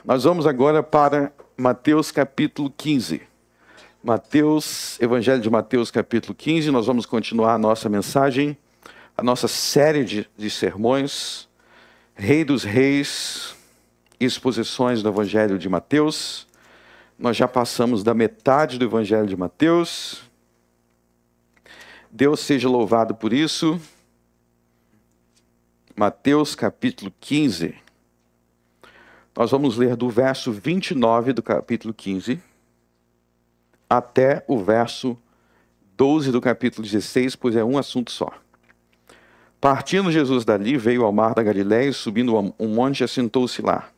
Nós vamos agora para Mateus capítulo 15. Evangelho de Mateus capítulo 15, nós vamos continuar a nossa mensagem, a nossa série de sermões, Rei dos Reis, exposições do Evangelho de Mateus. Nós já passamos da metade do Evangelho de Mateus. Deus seja louvado por isso. Mateus capítulo 15. Nós vamos ler do verso 29 do capítulo 15 até o verso 12 do capítulo 16, pois é um assunto só. Partindo Jesus dali, veio ao mar da Galileia, e subindo um monte, assentou-se lá.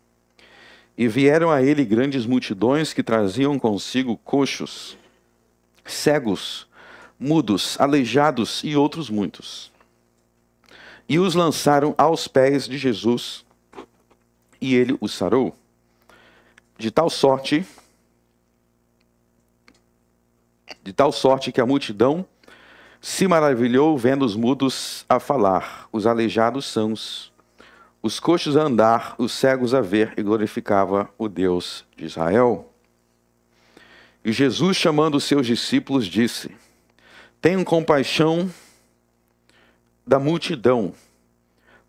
E vieram a ele grandes multidões que traziam consigo coxos, cegos, mudos, aleijados e outros muitos. E os lançaram aos pés de Jesus, e ele os sarou, de tal sorte que a multidão se maravilhou vendo os mudos a falar, os aleijados sãos, os coxos a andar, os cegos a ver, e glorificava o Deus de Israel. E Jesus, chamando os seus discípulos, disse: tenham compaixão da multidão,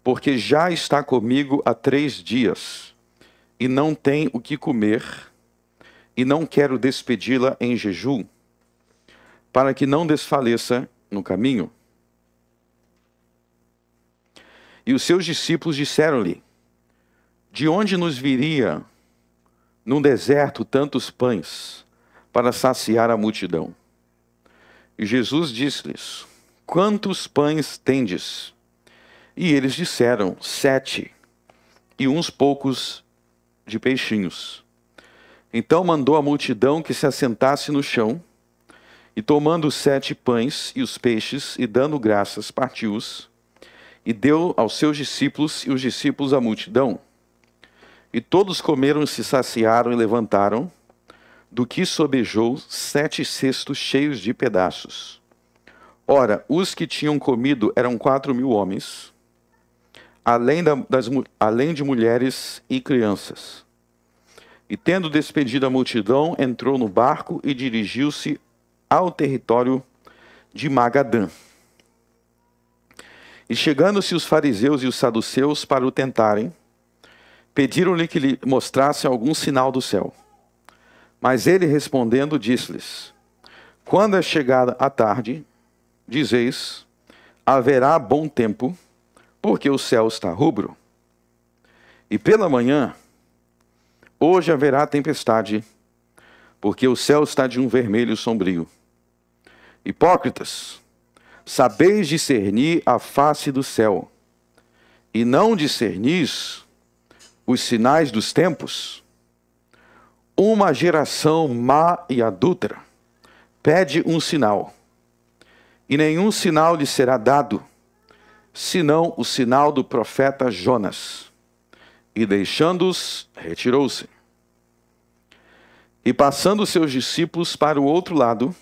porque já está comigo há 3 dias, e não tem o que comer, e não quero despedi-la em jejum, para que não desfaleça no caminho. E os seus discípulos disseram-lhe: de onde nos viria num deserto tantos pães para saciar a multidão? E Jesus disse-lhes: quantos pães tendes? E eles disseram: 7, e uns poucos de peixinhos. Então mandou a multidão que se assentasse no chão, e tomando os 7 pães e os peixes, e dando graças, partiu-os, e deu aos seus discípulos, e os discípulos à multidão. E todos comeram, se saciaram e levantaram, do que sobejou 7 cestos cheios de pedaços. Ora, os que tinham comido eram 4.000 homens, além de mulheres e crianças. E tendo despedido a multidão, entrou no barco e dirigiu-se ao território de Magadã. E chegando-se os fariseus e os saduceus para o tentarem, pediram-lhe que lhe mostrasse algum sinal do céu. Mas ele, respondendo, disse-lhes: quando é chegada a tarde, dizeis: haverá bom tempo, porque o céu está rubro. E pela manhã, hoje haverá tempestade, porque o céu está de um vermelho sombrio. Hipócritas, sabeis discernir a face do céu, e não discernis os sinais dos tempos? Uma geração má e adúltera pede um sinal, e nenhum sinal lhe será dado, senão o sinal do profeta Jonas. E deixando-os, retirou-se. E passando seus discípulos para o outro lado,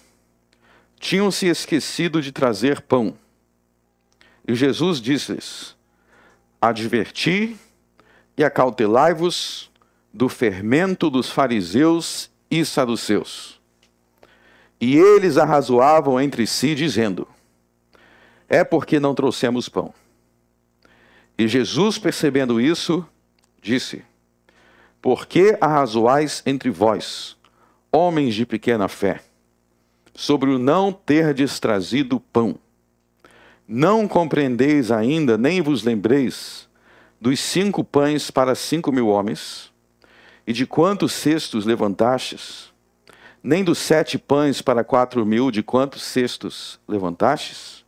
tinham-se esquecido de trazer pão. E Jesus disse-lhes: adverti e acautelai-vos do fermento dos fariseus e saduceus. E eles arrazoavam entre si, dizendo: é porque não trouxemos pão. E Jesus, percebendo isso, disse: por que arrazoais entre vós, homens de pequena fé, sobre o não terdes trazido pão? Não compreendeis ainda, nem vos lembreis dos 5 pães para 5.000 homens, e de quantos cestos levantastes? Nem dos 7 pães para 4.000, de quantos cestos levantastes?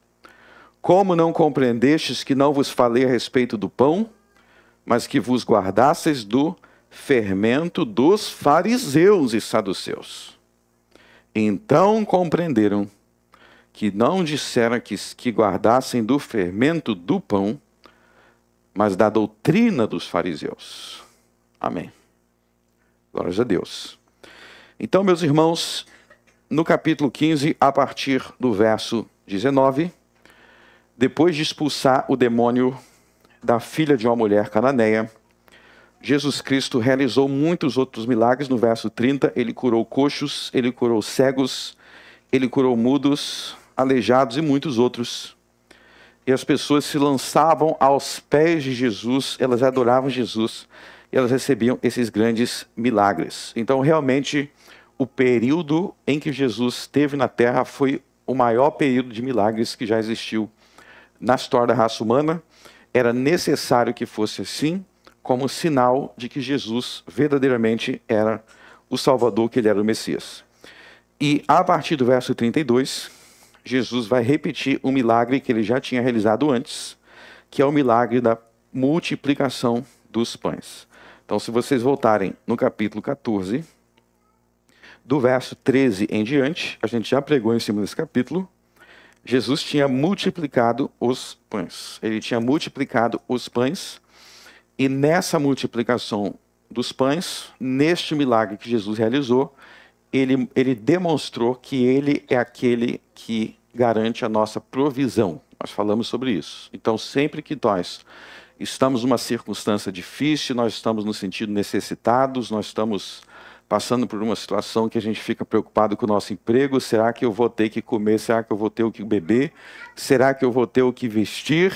Como não compreendestes que não vos falei a respeito do pão, mas que vos guardasseis do fermento dos fariseus e saduceus? Então compreenderam que não dissera que guardassem do fermento do pão, mas da doutrina dos fariseus. Amém. Glórias a Deus. Então, meus irmãos, no capítulo 15, a partir do verso 19, depois de expulsar o demônio da filha de uma mulher cananeia, Jesus Cristo realizou muitos outros milagres. No verso 30, ele curou coxos, ele curou cegos, ele curou mudos, aleijados e muitos outros. E as pessoas se lançavam aos pés de Jesus, elas adoravam Jesus e elas recebiam esses grandes milagres. Então, realmente, o período em que Jesus esteve na Terra foi o maior período de milagres que já existiu na história da raça humana. Era necessário que fosse assim, como sinal de que Jesus verdadeiramente era o Salvador, que ele era o Messias. E a partir do verso 32, Jesus vai repetir um milagre que ele já tinha realizado antes, que é o milagre da multiplicação dos pães. Então, se vocês voltarem no capítulo 14, do verso 13 em diante, a gente já pregou em cima desse capítulo, Jesus tinha multiplicado os pães. Ele tinha multiplicado os pães, e nessa multiplicação dos pães, neste milagre que Jesus realizou, ele demonstrou que ele é aquele que garante a nossa provisão. Nós falamos sobre isso. Então, sempre que nós estamos numa circunstância difícil, nós estamos no sentido necessitados, nós estamos passando por uma situação que a gente fica preocupado com o nosso emprego, será que eu vou ter que comer, será que eu vou ter o que beber, será que eu vou ter o que vestir,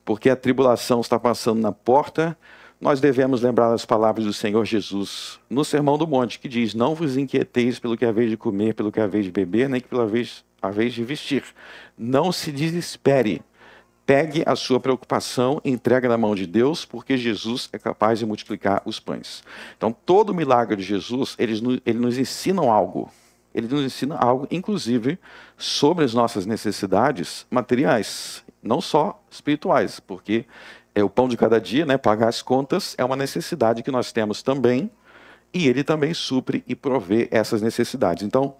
porque a tribulação está passando na porta, nós devemos lembrar das palavras do Senhor Jesus no Sermão do Monte, que diz: não vos inquieteis pelo que é vez de comer, pelo que é vez de beber, nem pela vez de vestir. Não se desespere. Pegue a sua preocupação e entregue na mão de Deus, porque Jesus é capaz de multiplicar os pães. Então, todo milagre de Jesus, ele nos ensina algo. Ele nos ensina algo, inclusive, sobre as nossas necessidades materiais, não só espirituais, porque é o pão de cada dia, né? Pagar as contas é uma necessidade que nós temos também, e ele também supre e provê essas necessidades. Então,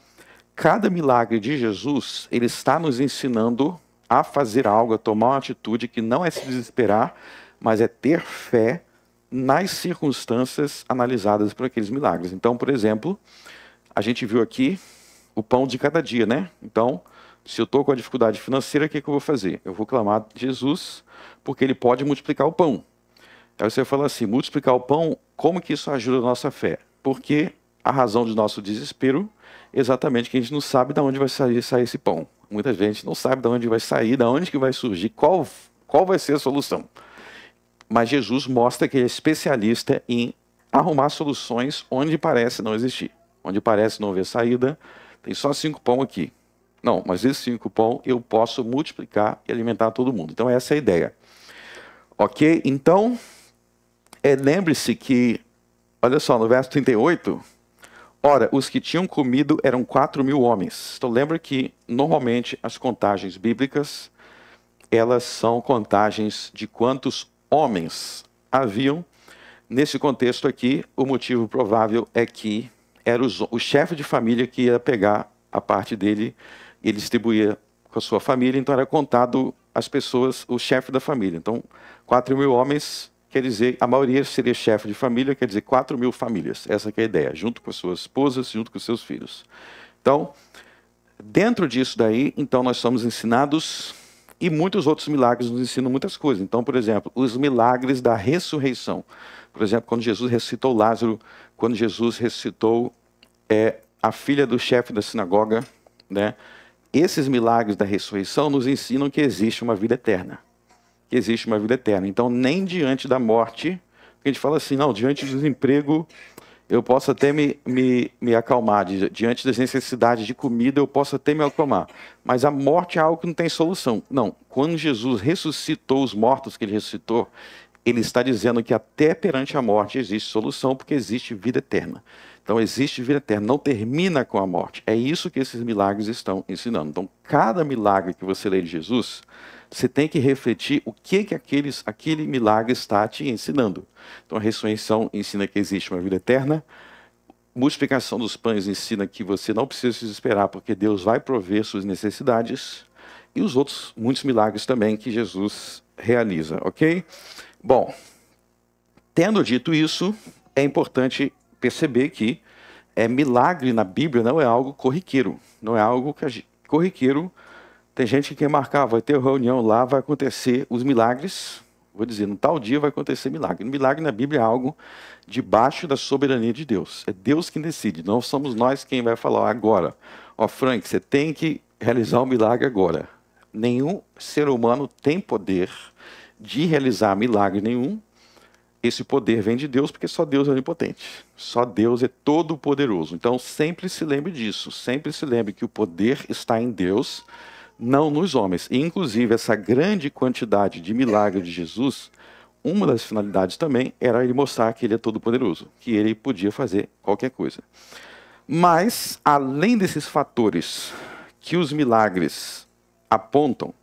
cada milagre de Jesus, ele está nos ensinando a fazer algo, a tomar uma atitude que não é se desesperar, mas é ter fé nas circunstâncias analisadas por aqueles milagres. Então, por exemplo, a gente viu aqui o pão de cada dia, né? Então, se eu estou com a dificuldade financeira, o que eu vou fazer? Eu vou clamar a Jesus, porque ele pode multiplicar o pão. Aí você fala assim, multiplicar o pão, como que isso ajuda a nossa fé? Porque a razão do nosso desespero é exatamente que a gente não sabe de onde vai sair esse pão. Muita gente não sabe de onde vai sair, de onde que vai surgir, qual vai ser a solução. Mas Jesus mostra que ele é especialista em arrumar soluções onde parece não existir. Onde parece não haver saída, tem só 5 pão aqui. Não, mas esses 5 pão eu posso multiplicar e alimentar todo mundo. Então essa é a ideia. Ok? Então, lembre-se que, olha só, no verso 38... ora, os que tinham comido eram 4.000 homens. Então lembra que, normalmente, as contagens bíblicas, elas são contagens de quantos homens haviam. Nesse contexto aqui, o motivo provável é que era o chefe de família que ia pegar a parte dele e ele distribuía com a sua família, então era contado as pessoas, o chefe da família. Então, 4.000 homens... quer dizer, a maioria seria chefe de família, quer dizer, 4.000 famílias. Essa que é a ideia, junto com as suas esposas, junto com os seus filhos. Então, dentro disso daí, então nós somos ensinados, e muitos outros milagres nos ensinam muitas coisas. Então, por exemplo, os milagres da ressurreição. Por exemplo, quando Jesus ressuscitou Lázaro, quando Jesus ressuscitou a filha do chefe da sinagoga, né? Esses milagres da ressurreição nos ensinam que existe uma vida eterna. Que existe uma vida eterna. Então, nem diante da morte, a gente fala assim, não, diante do desemprego, eu posso até me acalmar, diante das necessidades de comida, eu posso até me acalmar. Mas a morte é algo que não tem solução. Não, quando Jesus ressuscitou os mortos que ele ressuscitou, ele está dizendo que até perante a morte existe solução, porque existe vida eterna. Então, existe vida eterna, não termina com a morte. É isso que esses milagres estão ensinando. Então, cada milagre que você lê de Jesus, você tem que refletir o que aquele milagre está te ensinando. Então, a ressurreição ensina que existe uma vida eterna. Multiplicação dos pães ensina que você não precisa se desesperar, porque Deus vai prover suas necessidades. E os outros, muitos milagres também que Jesus realiza, ok? Bom, tendo dito isso, é importante perceber que milagre na Bíblia não é algo corriqueiro. Não é algo corriqueiro. Tem gente que quer marcar, vai ter reunião lá, vai acontecer os milagres Vou dizer, no tal dia vai acontecer milagre. Milagre na Bíblia é algo debaixo da soberania de Deus. É Deus quem decide, não somos nós quem vai falar agora. Ó, Frank, você tem que realizar um milagre agora. Nenhum ser humano tem poder de realizar milagre nenhum. Esse poder vem de Deus, porque só Deus é onipotente. Só Deus é todo-poderoso. Então, sempre se lembre disso. Sempre se lembre que o poder está em Deus, não nos homens. E, inclusive, essa grande quantidade de milagres de Jesus, uma das finalidades também era ele mostrar que ele é todo-poderoso, que ele podia fazer qualquer coisa. Mas, além desses fatores que os milagres apontam,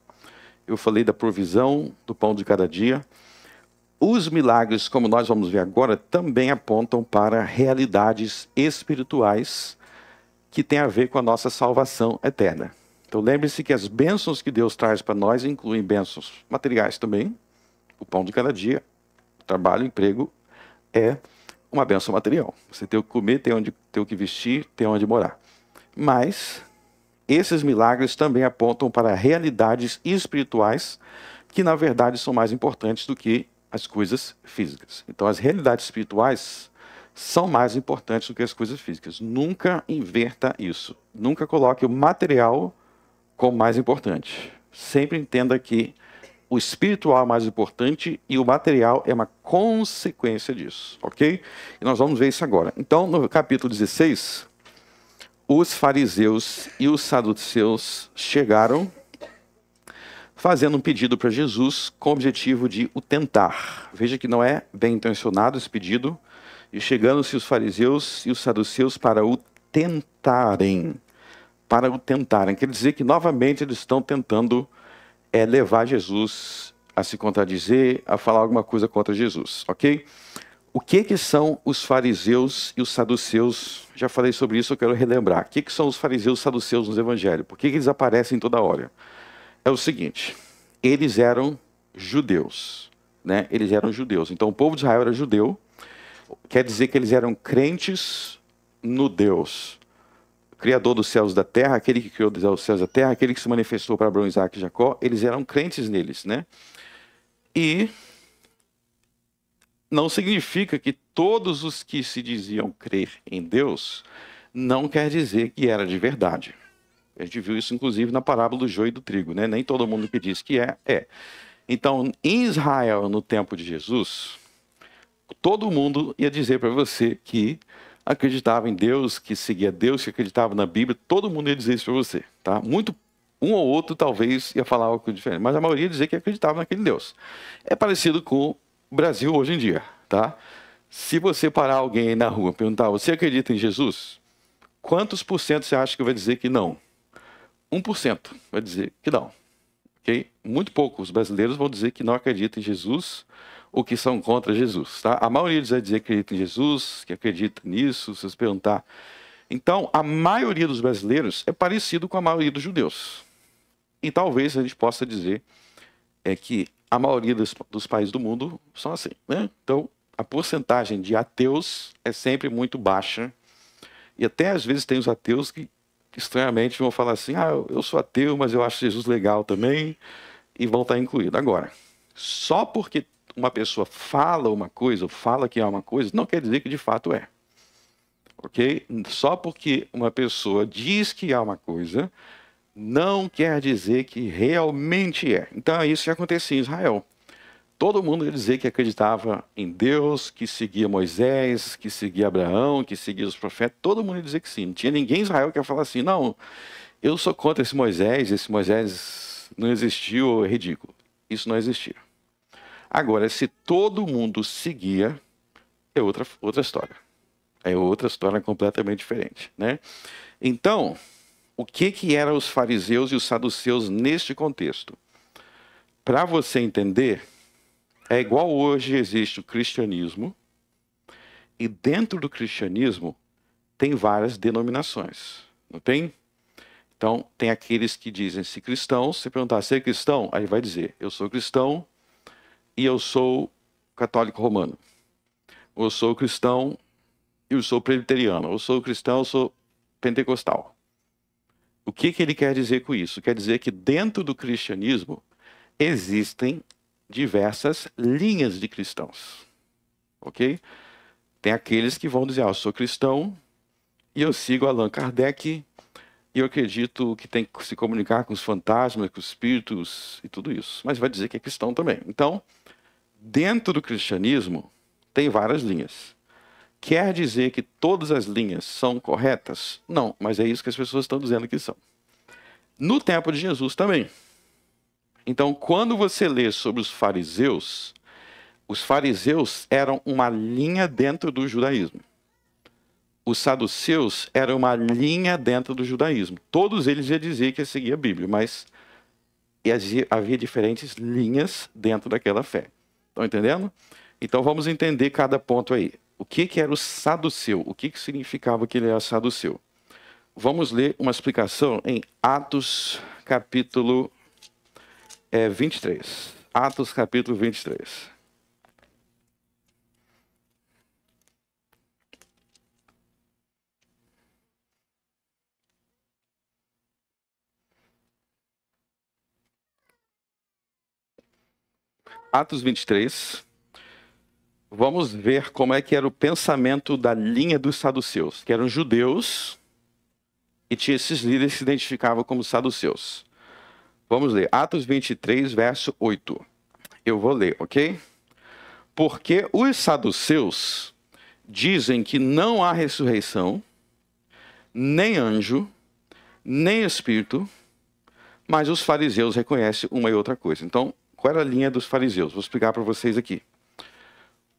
eu falei da provisão do pão de cada dia, os milagres, como nós vamos ver agora, também apontam para realidades espirituais que têm a ver com a nossa salvação eterna. Então lembre-se que as bênçãos que Deus traz para nós incluem bênçãos materiais também. O pão de cada dia, o trabalho, o emprego é uma bênção material. Você tem o que comer, tem o que vestir, tem onde morar. Mas esses milagres também apontam para realidades espirituais que, na verdade, são mais importantes do que as coisas físicas. Então, as realidades espirituais são mais importantes do que as coisas físicas. Nunca inverta isso. Nunca coloque o material como mais importante. Sempre entenda que o espiritual é mais importante e o material é uma consequência disso, ok? E nós vamos ver isso agora. Então, no capítulo 16, os fariseus e os saduceus chegaram fazendo um pedido para Jesus com o objetivo de o tentar. Veja que não é bem intencionado esse pedido. E chegando-se os fariseus e os saduceus para o tentarem. Para o tentarem. Quer dizer que novamente eles estão tentando levar Jesus a se contradizer, a falar alguma coisa contra Jesus, ok? O que são os fariseus e os saduceus? Já falei sobre isso, eu quero relembrar. O que são os fariseus e os saduceus nos evangelhos? Por que eles aparecem toda hora? É o seguinte, eles eram judeus, né? Eles eram judeus. Então, o povo de Israel era judeu, quer dizer que eles eram crentes no Deus, Criador dos céus e da terra, aquele que criou os céus e da terra, aquele que se manifestou para Abraão, Isaac e Jacó, eles eram crentes neles, né? E não significa que todos os que se diziam crer em Deus não quer dizer que era de verdade. A gente viu isso, inclusive, na parábola do joio e do trigo, né? Nem todo mundo que diz que é. Então, em Israel, no tempo de Jesus, todo mundo ia dizer para você que acreditava em Deus, que seguia Deus, que acreditava na Bíblia. Todo mundo ia dizer isso para você, tá? Um ou outro, talvez, ia falar algo diferente. Mas a maioria ia dizer que acreditava naquele Deus. É parecido com o Brasil hoje em dia, tá? Se você parar alguém aí na rua e perguntar, você acredita em Jesus? Quantos por cento você acha que vai dizer que não? 1% vai dizer que não. Okay? Muito poucos brasileiros vão dizer que não acreditam em Jesus ou que são contra Jesus. Tá? A maioria vai dizer que acredita em Jesus, que acredita nisso, se você perguntar. Então, a maioria dos brasileiros é parecido com a maioria dos judeus. E talvez a gente possa dizer que a maioria dos países do mundo são assim. Né? Então, a porcentagem de ateus é sempre muito baixa. E até às vezes tem os ateus que estranhamente vão falar assim, eu sou ateu, mas eu acho Jesus legal também, e vão estar incluídos. Agora, só porque uma pessoa fala uma coisa, ou fala que é uma coisa, não quer dizer que de fato é. Ok? Só porque uma pessoa diz que é uma coisa, não quer dizer que realmente é. Então é isso que acontecia em Israel. Todo mundo ia dizer que acreditava em Deus, que seguia Moisés, que seguia Abraão, que seguia os profetas. Todo mundo ia dizer que sim. Não tinha ninguém em Israel que ia falar assim, não, eu sou contra esse Moisés não existiu, é ridículo. Isso não existia. Agora, se todo mundo seguia, é outra história. É outra história completamente diferente, né? Então, o que eram os fariseus e os saduceus neste contexto? Para você entender, é igual hoje existe o cristianismo, e dentro do cristianismo tem várias denominações, não tem? Então, tem aqueles que dizem-se cristãos, se perguntar se é cristão, aí vai dizer, eu sou cristão e eu sou católico romano. Ou eu sou cristão e eu sou presbiteriano. Ou eu sou cristão, eu sou pentecostal. O que ele quer dizer com isso? Quer dizer que dentro do cristianismo existem diversas linhas de cristãos, ok? Tem aqueles que vão dizer, eu sou cristão e eu sigo Allan Kardec e eu acredito que tem que se comunicar com os fantasmas, com os espíritos e tudo isso. Mas vai dizer que é cristão também. Então, dentro do cristianismo, tem várias linhas. Quer dizer que todas as linhas são corretas? Não, mas é isso que as pessoas estão dizendo que são. No tempo de Jesus também. Então, quando você lê sobre os fariseus eram uma linha dentro do judaísmo. Os saduceus eram uma linha dentro do judaísmo. Todos eles iam dizer que ia seguir a Bíblia, mas havia diferentes linhas dentro daquela fé. Estão entendendo? Então vamos entender cada ponto aí. O que era o saduceu? O que significava que ele era saduceu? Vamos ler uma explicação em Atos capítulo 23. Atos capítulo 23. Atos 23. Vamos ver como é que era o pensamento da linha dos saduceus, que eram judeus e tinha esses líderes que se identificavam como saduceus. Vamos ler Atos 23, verso 8. Eu vou ler, ok? Porque os saduceus dizem que não há ressurreição, nem anjo, nem espírito, mas os fariseus reconhecem uma e outra coisa. Então, qual era a linha dos fariseus? Vou explicar para vocês aqui.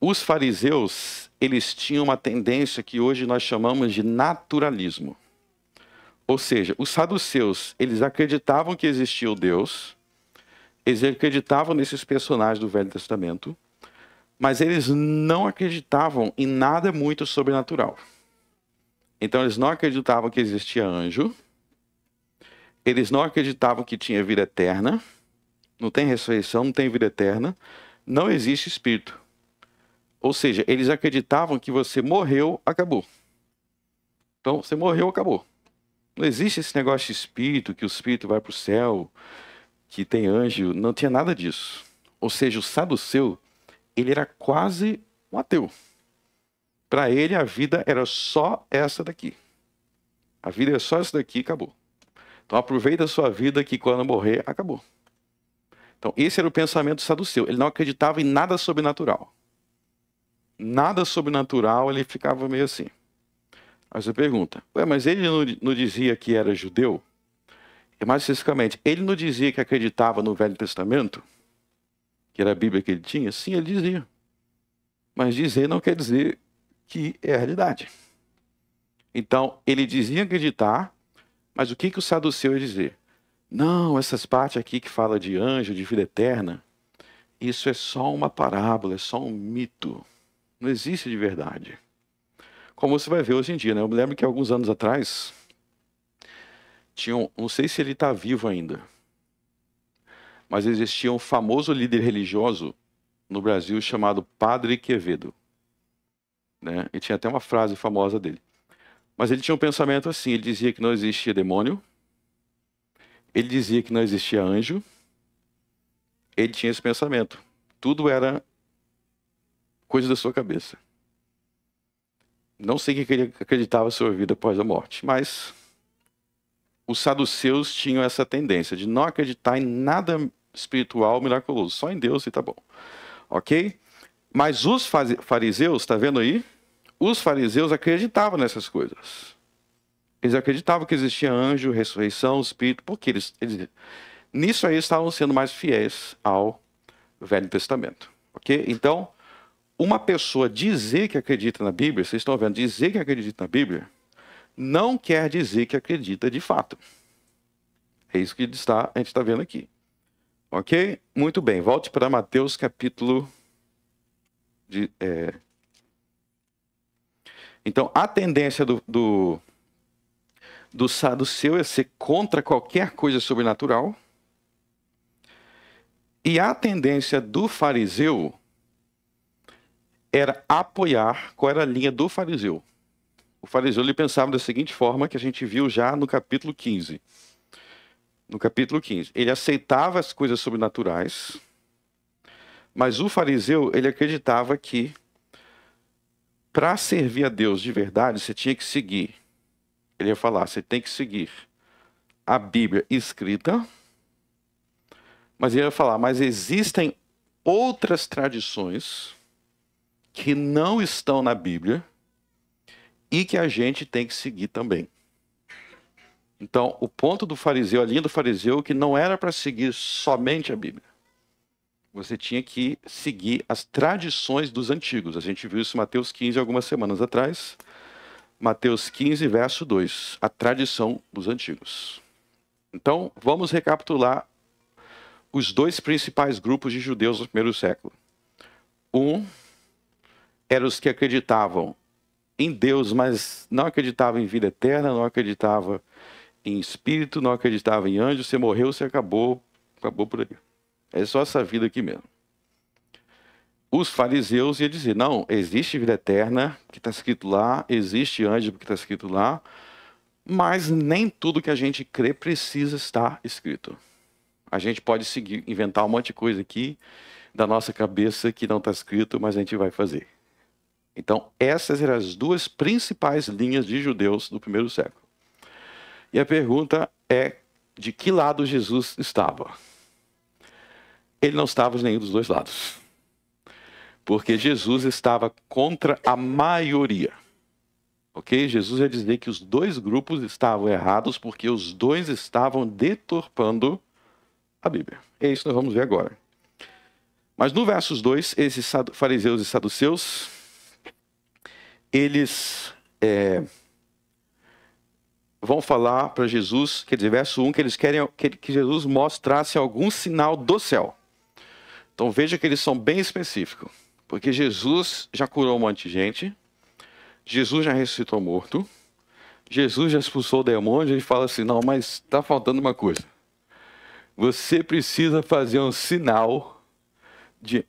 Os fariseus, eles tinham uma tendência que hoje nós chamamos de naturalismo. Ou seja, os saduceus, eles acreditavam que existia o Deus, eles acreditavam nesses personagens do Velho Testamento, mas eles não acreditavam em nada muito sobrenatural. Então, eles não acreditavam que existia anjo, eles não acreditavam que tinha vida eterna, não tem ressurreição, não tem vida eterna, não existe espírito. Ou seja, eles acreditavam que você morreu, acabou. Então, você morreu, acabou. Não existe esse negócio de espírito, que o espírito vai para o céu, que tem anjo, não tinha nada disso. Ou seja, o saduceu, ele era quase um ateu. Para ele, a vida era só essa daqui. A vida é só essa daqui e acabou. Então, aproveita a sua vida que quando morrer, acabou. Então, esse era o pensamento saduceu. Ele não acreditava em nada sobrenatural. Nada sobrenatural, ele ficava meio assim. Aí você pergunta, mas ele não dizia que era judeu? E mais especificamente, ele não dizia que acreditava no Velho Testamento? Que era a Bíblia que ele tinha? Sim, ele dizia. Mas dizer não quer dizer que é a realidade. Então, ele dizia acreditar, mas o que o saduceu ia dizer? Não, essas partes aqui que fala de anjo, de vida eterna, isso é só uma parábola, é só um mito. Não existe de verdade. Como você vai ver hoje em dia, né? Eu me lembro que alguns anos atrás, não sei se ele está vivo ainda, mas existia um famoso líder religioso no Brasil chamado Padre Quevedo, né? E tinha até uma frase famosa dele. Mas ele tinha um pensamento assim, ele dizia que não existia demônio, ele dizia que não existia anjo, ele tinha esse pensamento. Tudo era coisa da sua cabeça. Não sei o que ele acreditava sobre a vida após a morte, mas os saduceus tinham essa tendência de não acreditar em nada espiritual miraculoso, só em Deus e tá bom. Ok? Mas os fariseus, está vendo aí? Os fariseus acreditavam nessas coisas. Eles acreditavam que existia anjo, ressurreição, espírito, porque nisso aí estavam sendo mais fiéis ao Velho Testamento. Ok? Então, uma pessoa dizer que acredita na Bíblia, vocês estão vendo, dizer que acredita na Bíblia, não quer dizer que acredita de fato. É isso que a gente está vendo aqui. Ok? Muito bem, volte para Mateus capítulo... Então, a tendência do saduceu é ser contra qualquer coisa sobrenatural. E a tendência do fariseu era apoiar. Qual era a linha do fariseu? O fariseu ele pensava da seguinte forma, que a gente viu já no capítulo 15. No capítulo 15, ele aceitava as coisas sobrenaturais, Mas o fariseu, ele acreditava que para servir a Deus de verdade, você tinha que seguir. Ele ia falar, você tem que seguir a Bíblia escrita, mas ele ia falar, mas existem outras tradições que não estão na Bíblia e que a gente tem que seguir também. Então, o ponto do fariseu, a linha do fariseu, que não era para seguir somente a Bíblia. Você tinha que seguir as tradições dos antigos. A gente viu isso em Mateus 15 algumas semanas atrás. Mateus 15, verso 2. A tradição dos antigos. Então, vamos recapitular os dois principais grupos de judeus do primeiro século. Um eram os que acreditavam em Deus, mas não acreditavam em vida eterna, não acreditavam em espírito, não acreditavam em anjo. Você morreu, você acabou por aí. É só essa vida aqui mesmo. Os fariseus iam dizer, não, existe vida eterna, que está escrito lá, existe anjo, que está escrito lá, mas nem tudo que a gente crê precisa estar escrito. A gente pode seguir, inventar um monte de coisa aqui da nossa cabeça que não está escrito, mas a gente vai fazer. Então, essas eram as duas principais linhas de judeus do primeiro século. E a pergunta é, de que lado Jesus estava? Ele não estava em nenhum dos dois lados. Porque Jesus estava contra a maioria. Ok? Jesus ia dizer que os dois grupos estavam errados porque os dois estavam deturpando a Bíblia. É isso que nós vamos ver agora. Mas no versos 2, esses fariseus e saduceus, eles vão falar para Jesus, quer dizer, verso 1, que eles querem que Jesus mostrasse algum sinal do céu. Então veja que eles são bem específicos. Porque Jesus já curou um monte de gente, Jesus já ressuscitou morto, Jesus já expulsou o demônio, e ele fala assim, não, mas está faltando uma coisa. Você precisa fazer um sinal,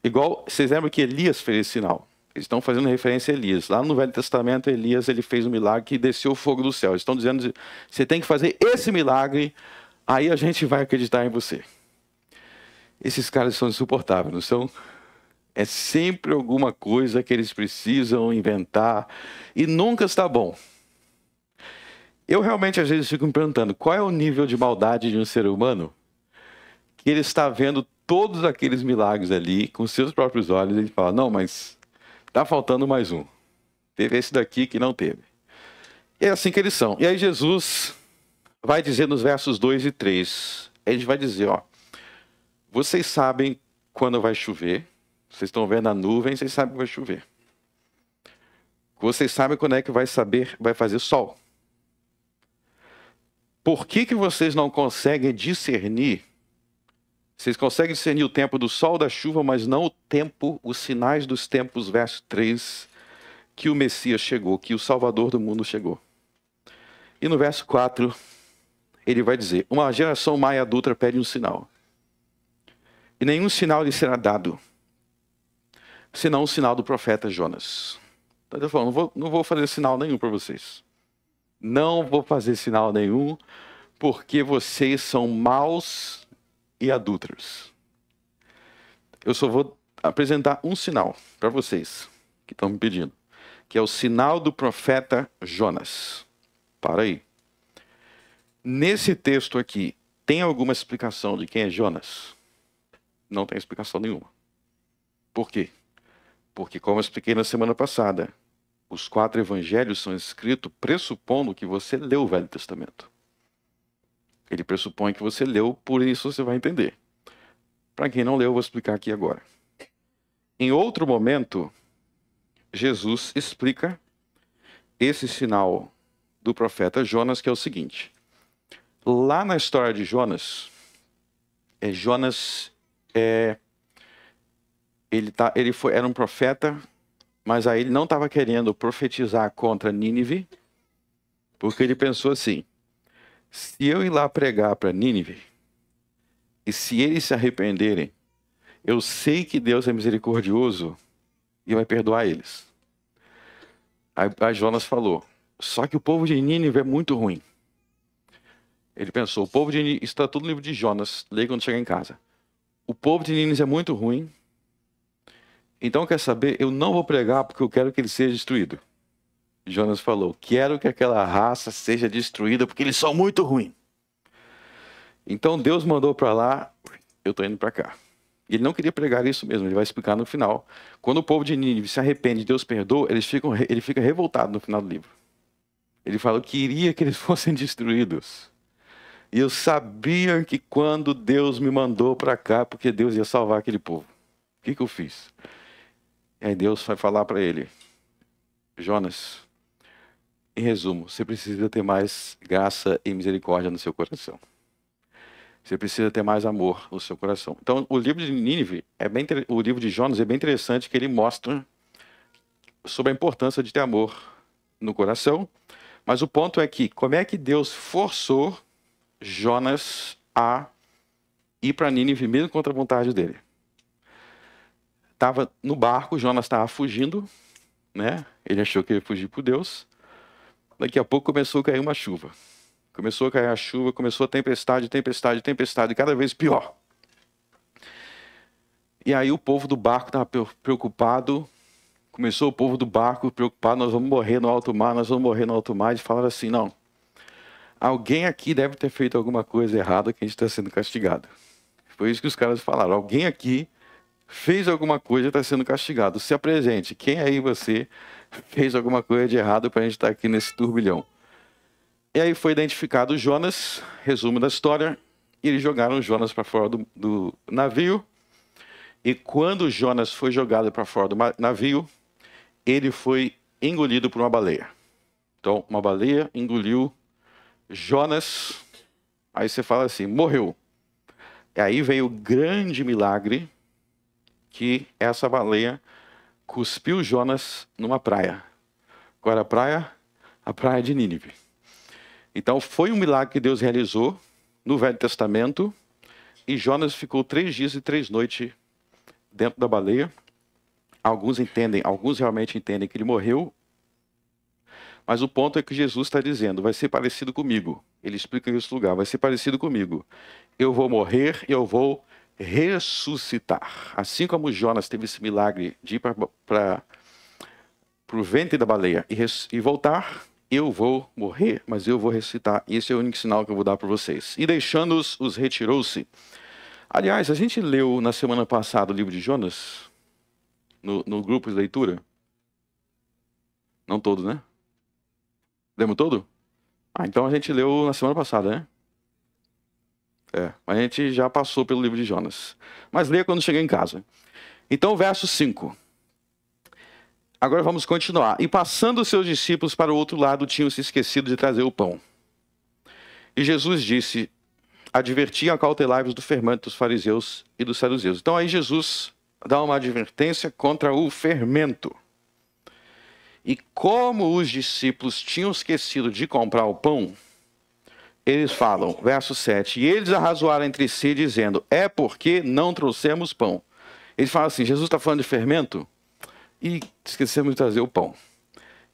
igual, vocês lembram que Elias fez esse sinal? Eles estão fazendo referência a Elias. Lá no Velho Testamento, Elias ele fez um milagre que desceu o fogo do céu. Eles estão dizendo, você tem que fazer esse milagre, aí a gente vai acreditar em você. Esses caras são insuportáveis, não são? É sempre alguma coisa que eles precisam inventar e nunca está bom. Eu realmente às vezes fico me perguntando qual é o nível de maldade de um ser humano que ele está vendo todos aqueles milagres ali com seus próprios olhos e ele fala, não, mas está faltando mais um. Teve esse daqui que não teve. E é assim que eles são. E aí Jesus vai dizer nos versos 2 e 3, a gente vai dizer, ó, vocês sabem quando vai chover, vocês estão vendo a nuvem, vocês sabem que vai chover. Vocês sabem quando é que vai fazer sol. Por que vocês não conseguem discernir? Vocês conseguem discernir o tempo do sol, da chuva, mas não o tempo, os sinais dos tempos, verso 3, que o Messias chegou, que o Salvador do mundo chegou. E no verso 4, ele vai dizer, uma geração má e adulta pede um sinal. E nenhum sinal lhe será dado, senão o sinal do profeta Jonas. Então ele falou, não vou fazer sinal nenhum para vocês. Não vou fazer sinal nenhum, porque vocês são maus e adúlteros. Eu só vou apresentar um sinal para vocês, que estão me pedindo, que é o sinal do profeta Jonas. Para aí. Nesse texto aqui, tem alguma explicação de quem é Jonas? Não tem explicação nenhuma. Por quê? Porque, como eu expliquei na semana passada, os 4 evangelhos são escritos pressupondo que você leu o Velho Testamento. Ele pressupõe que você leu, por isso você vai entender. Para quem não leu, eu vou explicar aqui agora. Em outro momento, Jesus explica esse sinal do profeta Jonas, que é o seguinte. Lá na história de Jonas, era um profeta, mas aí ele não estava querendo profetizar contra Nínive, porque ele pensou assim, se eu ir lá pregar para Nínive, e se eles se arrependerem, eu sei que Deus é misericordioso e vai perdoar eles. Aí Jonas falou, só que o povo de Nínive é muito ruim. Ele pensou, o povo de Nínive, isso está tudo no livro de Jonas, leia quando chegar em casa. O povo de Nínive é muito ruim, Então, quer saber? Eu não vou pregar porque eu quero que ele seja destruído. Jonas falou, quero que aquela raça seja destruída porque eles são muito ruins. Então Deus mandou para lá, eu estou indo para cá. Ele não queria pregar isso mesmo, ele vai explicar no final. Quando o povo de Nínive se arrepende, Deus perdoa, ele fica revoltado no final do livro. Ele falou que queria que eles fossem destruídos. E eu sabia que quando Deus me mandou para cá, porque Deus ia salvar aquele povo. O que eu fiz? E aí Deus vai falar para ele, Jonas, em resumo, você precisa ter mais graça e misericórdia no seu coração. Você precisa ter mais amor no seu coração. Então, o livro de Nínive, o livro de Jonas é bem interessante, que ele mostra sobre a importância de ter amor no coração. Mas o ponto é que, como é que Deus forçou Jonas a ir para Nínive, mesmo contra a vontade dele? Estava no barco, Jonas estava fugindo, né? Ele achou que ia fugir por Deus. Daqui a pouco começou a cair uma chuva. Começou a cair a chuva, começou a tempestade, e cada vez pior. E aí o povo do barco estava preocupado. Começou o povo do barco preocupado, nós vamos morrer no alto mar, E falaram assim, não, alguém aqui deve ter feito alguma coisa errada que a gente está sendo castigado. Foi isso que os caras falaram, alguém aqui fez alguma coisa e está sendo castigado. Se apresente, quem aí você fez alguma coisa de errado para a gente estar aqui nesse turbilhão? E aí foi identificado Jonas, resumo da história, e eles jogaram Jonas para fora do navio. E quando Jonas foi jogado para fora do navio, ele foi engolido por uma baleia. Então, uma baleia engoliu Jonas, aí você fala assim, morreu. E aí veio o grande milagre, que essa baleia cuspiu Jonas numa praia. Qual era a praia? A praia de Nínive. Então foi um milagre que Deus realizou no Velho Testamento, e Jonas ficou 3 dias e 3 noites dentro da baleia. Alguns realmente entendem que ele morreu, mas o ponto é que Jesus está dizendo, vai ser parecido comigo. Ele explica em esse lugar, vai ser parecido comigo. Eu vou morrer e eu vou ressuscitar. Assim como Jonas teve esse milagre de ir para o ventre da baleia e voltar, eu vou morrer, mas eu vou ressuscitar. E esse é o único sinal que eu vou dar para vocês. E deixando-os, os retirou-se. Aliás, a gente leu na semana passada o livro de Jonas, no grupo de leitura. Não todo, né? Lemos todo? Então a gente leu na semana passada, né? A gente já passou pelo livro de Jonas. Mas leia quando chegar em casa. Então, verso 5. Agora vamos continuar. E passando os seus discípulos para o outro lado, tinham se esquecido de trazer o pão. E Jesus disse, advertia, acautelai-vos do fermento dos fariseus e dos saduceus. Então aí Jesus dá uma advertência contra o fermento. E como os discípulos tinham esquecido de comprar o pão, eles falam, verso 7, e eles arrazoaram entre si, dizendo, é porque não trouxemos pão. Eles falam assim, Jesus está falando de fermento e esquecemos de trazer o pão.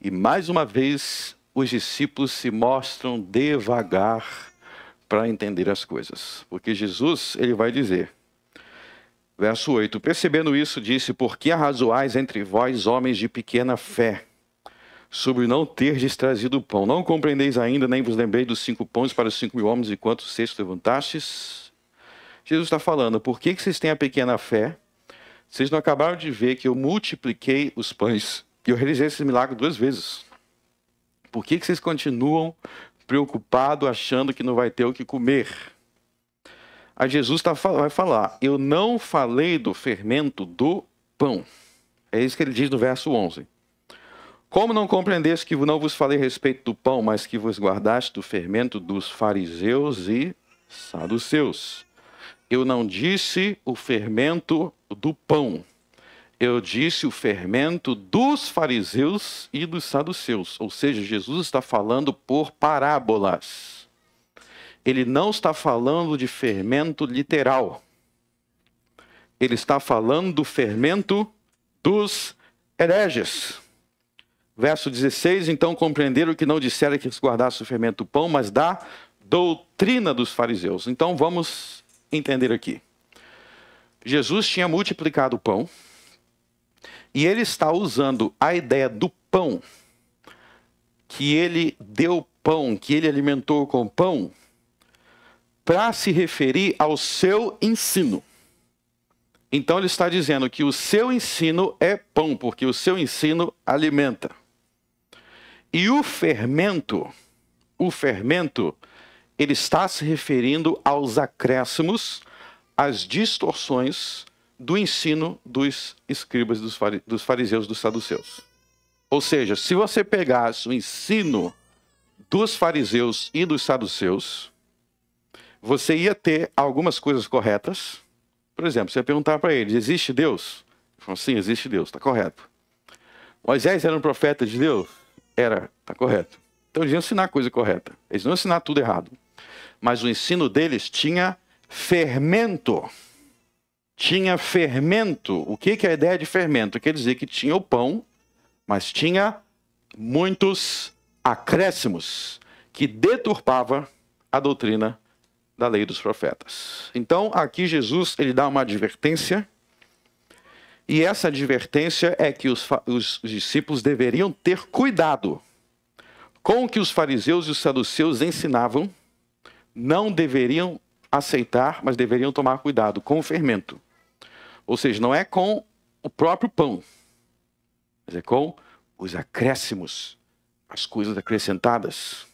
E mais uma vez, os discípulos se mostram devagar para entender as coisas. Porque Jesus, ele vai dizer, verso 8, percebendo isso, disse, por que arrazoais entre vós, homens de pequena fé, sobre não terdes trazido o pão? Não compreendeis ainda, nem vos lembrei dos 5 pães para os 5.000 homens, e quantos cestos levantastes? Jesus está falando, por que vocês têm a pequena fé? Vocês não acabaram de ver que eu multipliquei os pães, e eu realizei esse milagre 2 vezes. Por que vocês continuam achando que não vai ter o que comer? Aí Jesus vai falar, eu não falei do fermento do pão. É isso que ele diz no verso 11. Como não compreendeste que não vos falei a respeito do pão, mas que vos guardaste do fermento dos fariseus e saduceus? Eu não disse o fermento do pão. Eu disse o fermento dos fariseus e dos saduceus. Ou seja, Jesus está falando por parábolas. Ele não está falando de fermento literal. Ele está falando do fermento dos hereges. Verso 16, então compreenderam que não disseram que eles guardassem o fermento do pão, mas da doutrina dos fariseus. Então vamos entender aqui. Jesus tinha multiplicado o pão, E ele está usando a ideia do pão, que ele deu pão, que ele alimentou com pão, para se referir ao seu ensino. Então ele está dizendo que o seu ensino é pão, porque o seu ensino alimenta. E o fermento, ele está se referindo aos acréscimos, às distorções do ensino dos escribas, dos fariseus, dos saduceus. Ou seja, se você pegasse o ensino dos fariseus e dos saduceus, você ia ter algumas coisas corretas. Por exemplo, você ia perguntar para eles, existe Deus? Ele falou, sim, existe Deus, está correto. Moisés era um profeta de Deus? Era, está correto. Então eles iam ensinar a coisa correta. Eles não iam ensinar tudo errado. Mas o ensino deles tinha fermento. Tinha fermento. O que é a ideia de fermento? Quer dizer que tinha o pão, mas tinha muitos acréscimos que deturpava a doutrina da lei dos profetas. Então, aqui Jesus ele dá uma advertência, e essa advertência é que os discípulos deveriam ter cuidado com o que os fariseus e os saduceus ensinavam, não deveriam aceitar, mas deveriam tomar cuidado com o fermento. Ou seja, não é com o próprio pão, mas é com os acréscimos, as coisas acrescentadas.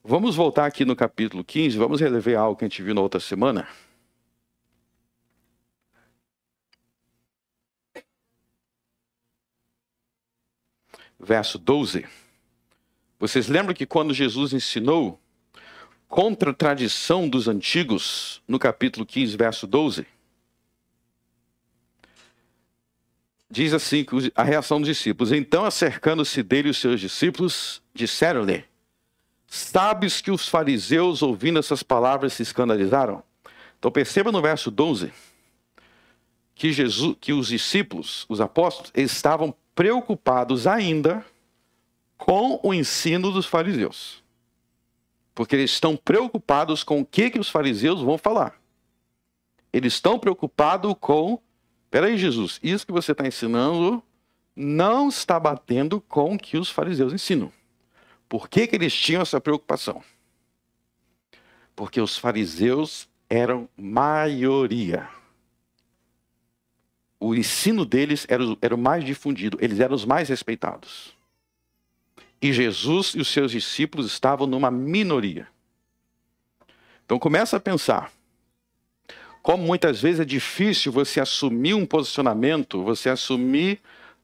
Vamos voltar aqui no capítulo 15, vamos rever algo que a gente viu na outra semana. Verso 12. Vocês lembram que quando Jesus ensinou contra a tradição dos antigos, no capítulo 15, verso 12? Diz assim, a reação dos discípulos. Então, acercando-se dele os seus discípulos, disseram-lhe, sabes que os fariseus, ouvindo essas palavras, se escandalizaram? Então perceba no verso 12 que os discípulos, os apóstolos, estavam preocupados ainda com o ensino dos fariseus. Porque eles estão preocupados com o que os fariseus vão falar. Eles estão preocupados com, peraí Jesus, isso que você está ensinando não está batendo com o que os fariseus ensinam. Por que eles tinham essa preocupação? Porque os fariseus eram maioria. O ensino deles era o mais difundido, eles eram os mais respeitados. E Jesus e os seus discípulos estavam numa minoria. Então começa a pensar, como muitas vezes é difícil você assumir um posicionamento, você assumir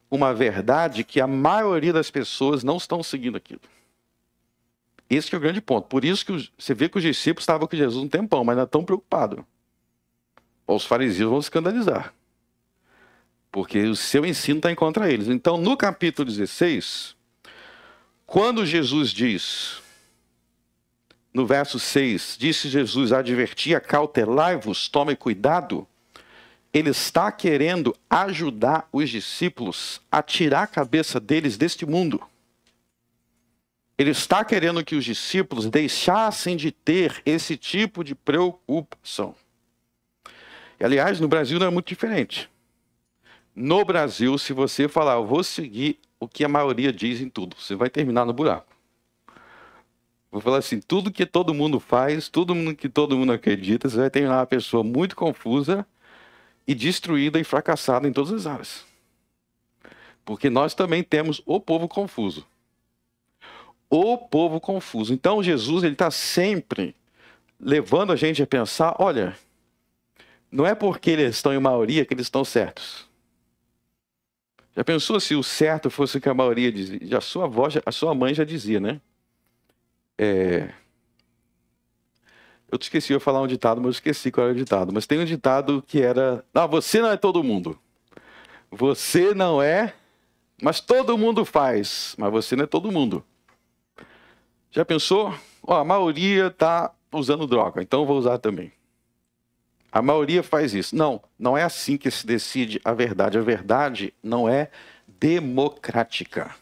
uma verdade que a maioria das pessoas não estão seguindo aquilo. Esse que é o grande ponto. Por isso que você vê que os discípulos estavam com Jesus um tempão, mas não estão preocupados. Os fariseus vão se escandalizar. Porque o seu ensino está em contra eles. Então, no capítulo 16, quando Jesus diz, no verso 6, disse Jesus, advertia, cautelai-vos, tome cuidado, ele está querendo ajudar os discípulos a tirar a cabeça deles deste mundo. Ele está querendo que os discípulos deixassem de ter esse tipo de preocupação. E, aliás, no Brasil não é muito diferente. No Brasil, se você falar, eu vou seguir o que a maioria diz em tudo, você vai terminar no buraco. Vou falar assim, tudo que todo mundo faz, tudo que todo mundo acredita, você vai terminar uma pessoa muito confusa e destruída e fracassada em todas as áreas. Porque nós também temos o povo confuso. O povo confuso. Então Jesus ele está sempre levando a gente a pensar, olha, não é porque eles estão em maioria que eles estão certos. Já pensou se o certo fosse o que a maioria dizia? Já a sua mãe já dizia, né? Eu esqueci de falar um ditado, mas eu esqueci qual era o ditado. Mas tem um ditado que era, você não é todo mundo. Você não é, mas todo mundo faz. Mas você não é todo mundo. Já pensou? A maioria está usando droga, então eu vou usar também. A maioria faz isso. Não, não é assim que se decide a verdade. A verdade não é democrática.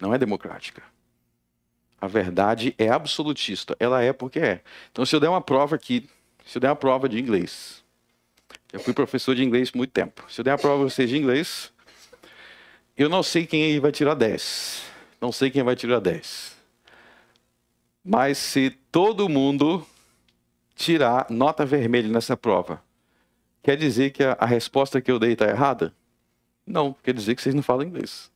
Não é democrática. A verdade é absolutista. Ela é porque é. Então, se eu der uma prova aqui, se eu der uma prova de inglês, eu fui professor de inglês por muito tempo. Se eu der uma prova para vocês de inglês, Eu não sei quem aí vai tirar 10. Não sei quem vai tirar 10. Mas se todo mundo tirar nota vermelha nessa prova, quer dizer que a resposta que eu dei está errada? Não, quer dizer que vocês não falam inglês.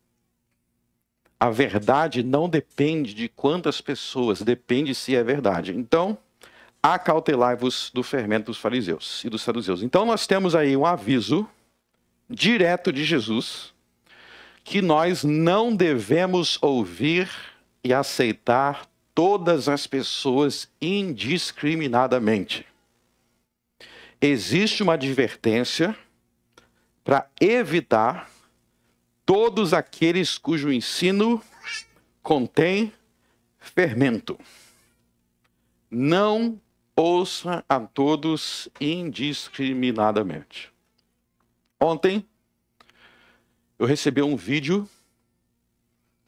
A verdade não depende de quantas pessoas, depende se é verdade. Então, acautelai-vos do fermento dos fariseus e dos saduceus. Então, nós temos aí um aviso direto de Jesus que nós não devemos ouvir e aceitar todas as pessoas indiscriminadamente. Existe uma advertência para evitar todos aqueles cujo ensino contém fermento. Não ouça a todos indiscriminadamente. Ontem, eu recebi um vídeo,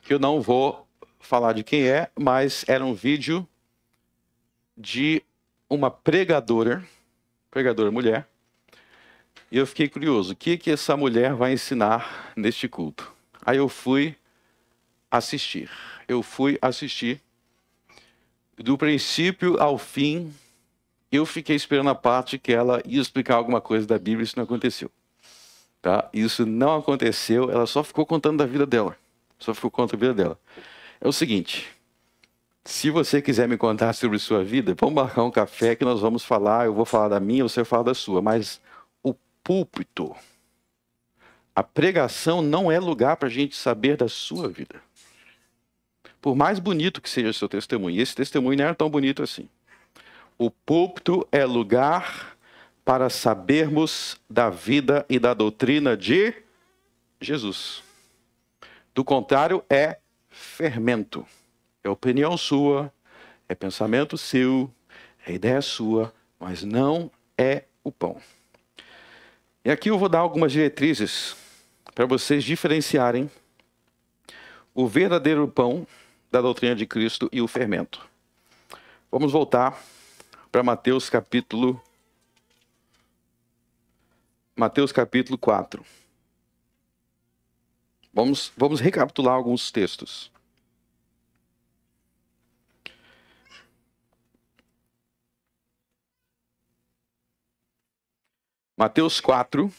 que eu não vou falar de quem é, mas era um vídeo de uma pregadora mulher, e eu fiquei curioso, o que essa mulher vai ensinar neste culto? Aí eu fui assistir. Do princípio ao fim, eu fiquei esperando a parte que ela ia explicar alguma coisa da Bíblia, isso não aconteceu. Tá? Isso não aconteceu, ela só ficou contando da vida dela. É o seguinte, se você quiser me contar sobre sua vida, vamos marcar um café que nós vamos falar, eu vou falar da minha, você fala da sua, mas o púlpito, a pregação não é lugar para a gente saber da sua vida. Por mais bonito que seja o seu testemunho, e esse testemunho não era tão bonito assim. O púlpito é lugar para sabermos da vida e da doutrina de Jesus. Do contrário, é fermento. É opinião sua, é pensamento seu, é ideia sua, mas não é o pão. E aqui eu vou dar algumas diretrizes para vocês diferenciarem o verdadeiro pão da doutrina de Cristo e o fermento. Vamos voltar para Mateus capítulo 4. Vamos recapitular alguns textos. Mateus 4,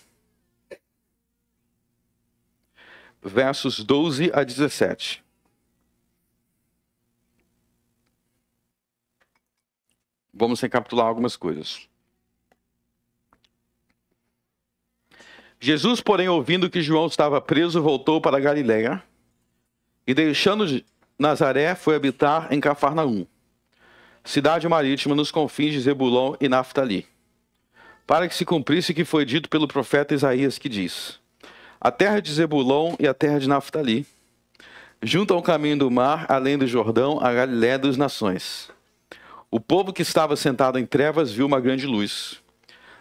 versos 12 a 17. Vamos recapitular algumas coisas. Jesus, porém, ouvindo que João estava preso, voltou para a Galiléia e, deixando Nazaré, foi habitar em Cafarnaum, cidade marítima nos confins de Zebulon e Naftali, para que se cumprisse o que foi dito pelo profeta Isaías, que diz: a terra de Zebulon e a terra de Naftali, junto ao caminho do mar, além do Jordão, a Galiléia das nações. O povo que estava sentado em trevas viu uma grande luz,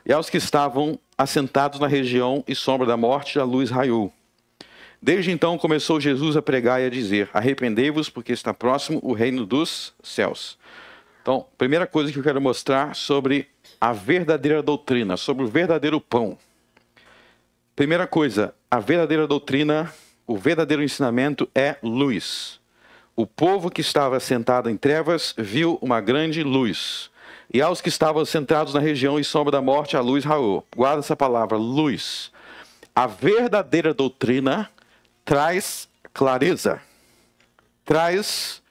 e aos que estavam assentados na região e sombra da morte, a luz raiou. Desde então começou Jesus a pregar e a dizer: arrependei-vos, porque está próximo o reino dos céus. Então, primeira coisa que eu quero mostrar sobre a verdadeira doutrina, sobre o verdadeiro pão. Primeira coisa, a verdadeira doutrina, o verdadeiro ensinamento é luz. O povo que estava sentado em trevas viu uma grande luz. E aos que estavam sentados na região e sombra da morte, a luz raiou. Guarda essa palavra, luz. A verdadeira doutrina traz clareza, traz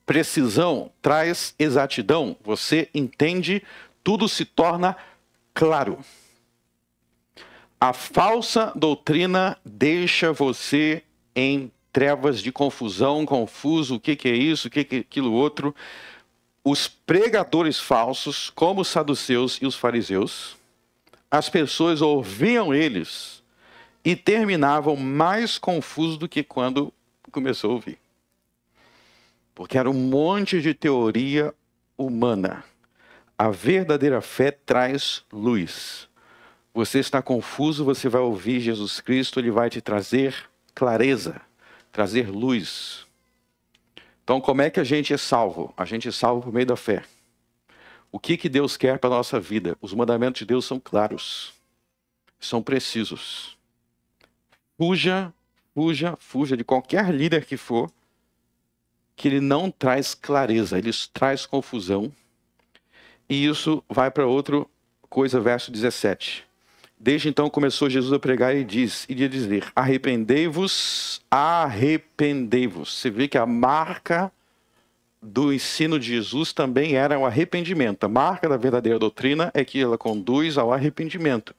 precisão, traz exatidão. Você entende, tudo se torna claro. A falsa doutrina deixa você em trevas de confusão, confuso, o que é isso, o que é aquilo outro. Os pregadores falsos, como os saduceus e os fariseus, as pessoas ouviam eles e terminavam mais confusos do que quando começou a ouvir. Porque era um monte de teoria humana. A verdadeira fé traz luz. Você está confuso, você vai ouvir Jesus Cristo, ele vai te trazer clareza, trazer luz. Então, como é que a gente é salvo? A gente é salvo por meio da fé. O que Deus quer para a nossa vida? Os mandamentos de Deus são claros, são precisos. fuja de qualquer líder que for, que ele não traz clareza, ele traz confusão. E isso vai para outra coisa, verso 17. Desde então começou Jesus a pregar e a dizer, arrependei-vos, arrependei-vos. Você vê que a marca do ensino de Jesus também era o arrependimento. A marca da verdadeira doutrina é que ela conduz ao arrependimento.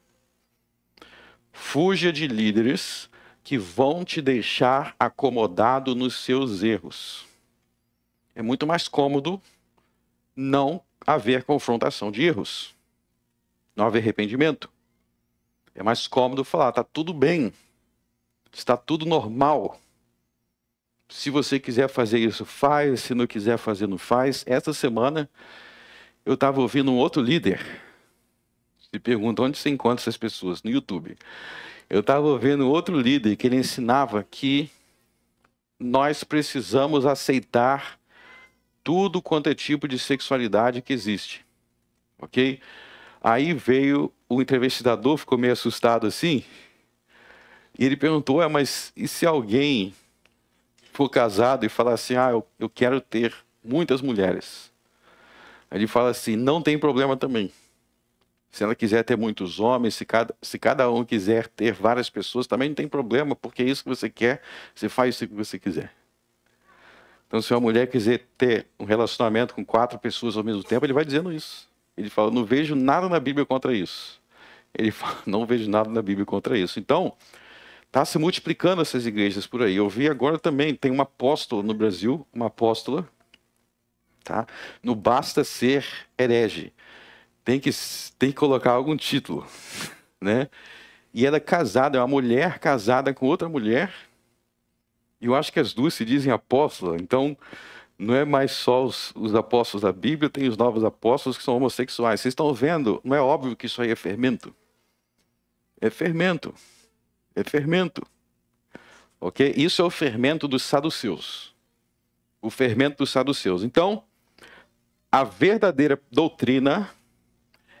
Fuja de líderes que vão te deixar acomodado nos seus erros. É muito mais cômodo não haver confrontação de erros, não haver arrependimento. É mais cômodo falar, está tudo bem, está tudo normal. Se você quiser fazer isso, faz. Se não quiser fazer, não faz. Essa semana, eu estava ouvindo um outro líder. Se pergunta onde você encontra essas pessoas? No YouTube. Eu estava ouvindo outro líder que ele ensinava que nós precisamos aceitar tudo quanto é tipo de sexualidade que existe. Ok? Aí veio o entrevistador, ficou meio assustado assim, e ele perguntou, mas e se alguém for casado e falar assim, eu quero ter muitas mulheres? Aí ele fala assim, não tem problema também. Se ela quiser ter muitos homens, se cada um quiser ter várias pessoas, também não tem problema, porque é isso que você quer, você faz isso que você quiser. Então, se uma mulher quiser ter um relacionamento com 4 pessoas ao mesmo tempo, ele vai dizendo isso. Ele fala, não vejo nada na Bíblia contra isso. Ele fala, não vejo nada na Bíblia contra isso. Então, está se multiplicando essas igrejas por aí. Eu vi agora também, tem uma apóstola no Brasil, uma apóstola, tá? Não basta ser herege, tem que colocar algum título, né? E ela é casada, é uma mulher casada com outra mulher, e eu acho que as duas se dizem apóstola, então não é mais só os apóstolos da Bíblia, tem os novos apóstolos que são homossexuais. Vocês estão vendo? Não é óbvio que isso aí é fermento? É fermento. É fermento. Ok? Isso é o fermento dos saduceus. O fermento dos saduceus. Então, a verdadeira doutrina,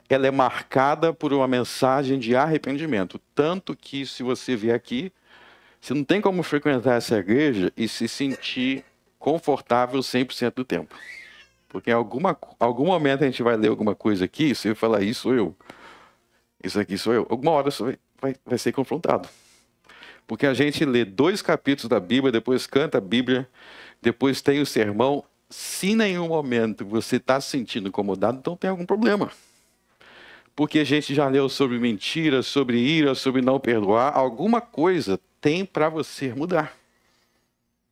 ela é marcada por uma mensagem de arrependimento. Tanto que, se você vier aqui, você não tem como frequentar essa igreja e se sentir confortável 100% do tempo. Porque em algum momento a gente vai ler alguma coisa aqui, você vai falar, isso sou eu. Isso aqui sou eu. Alguma hora você vai ser confrontado. Porque a gente lê 2 capítulos da Bíblia, depois canta a Bíblia, depois tem o sermão. Se em nenhum momento você está se sentindo incomodado, então tem algum problema. Porque a gente já leu sobre mentira, sobre ira, sobre não perdoar. Alguma coisa tem para você mudar.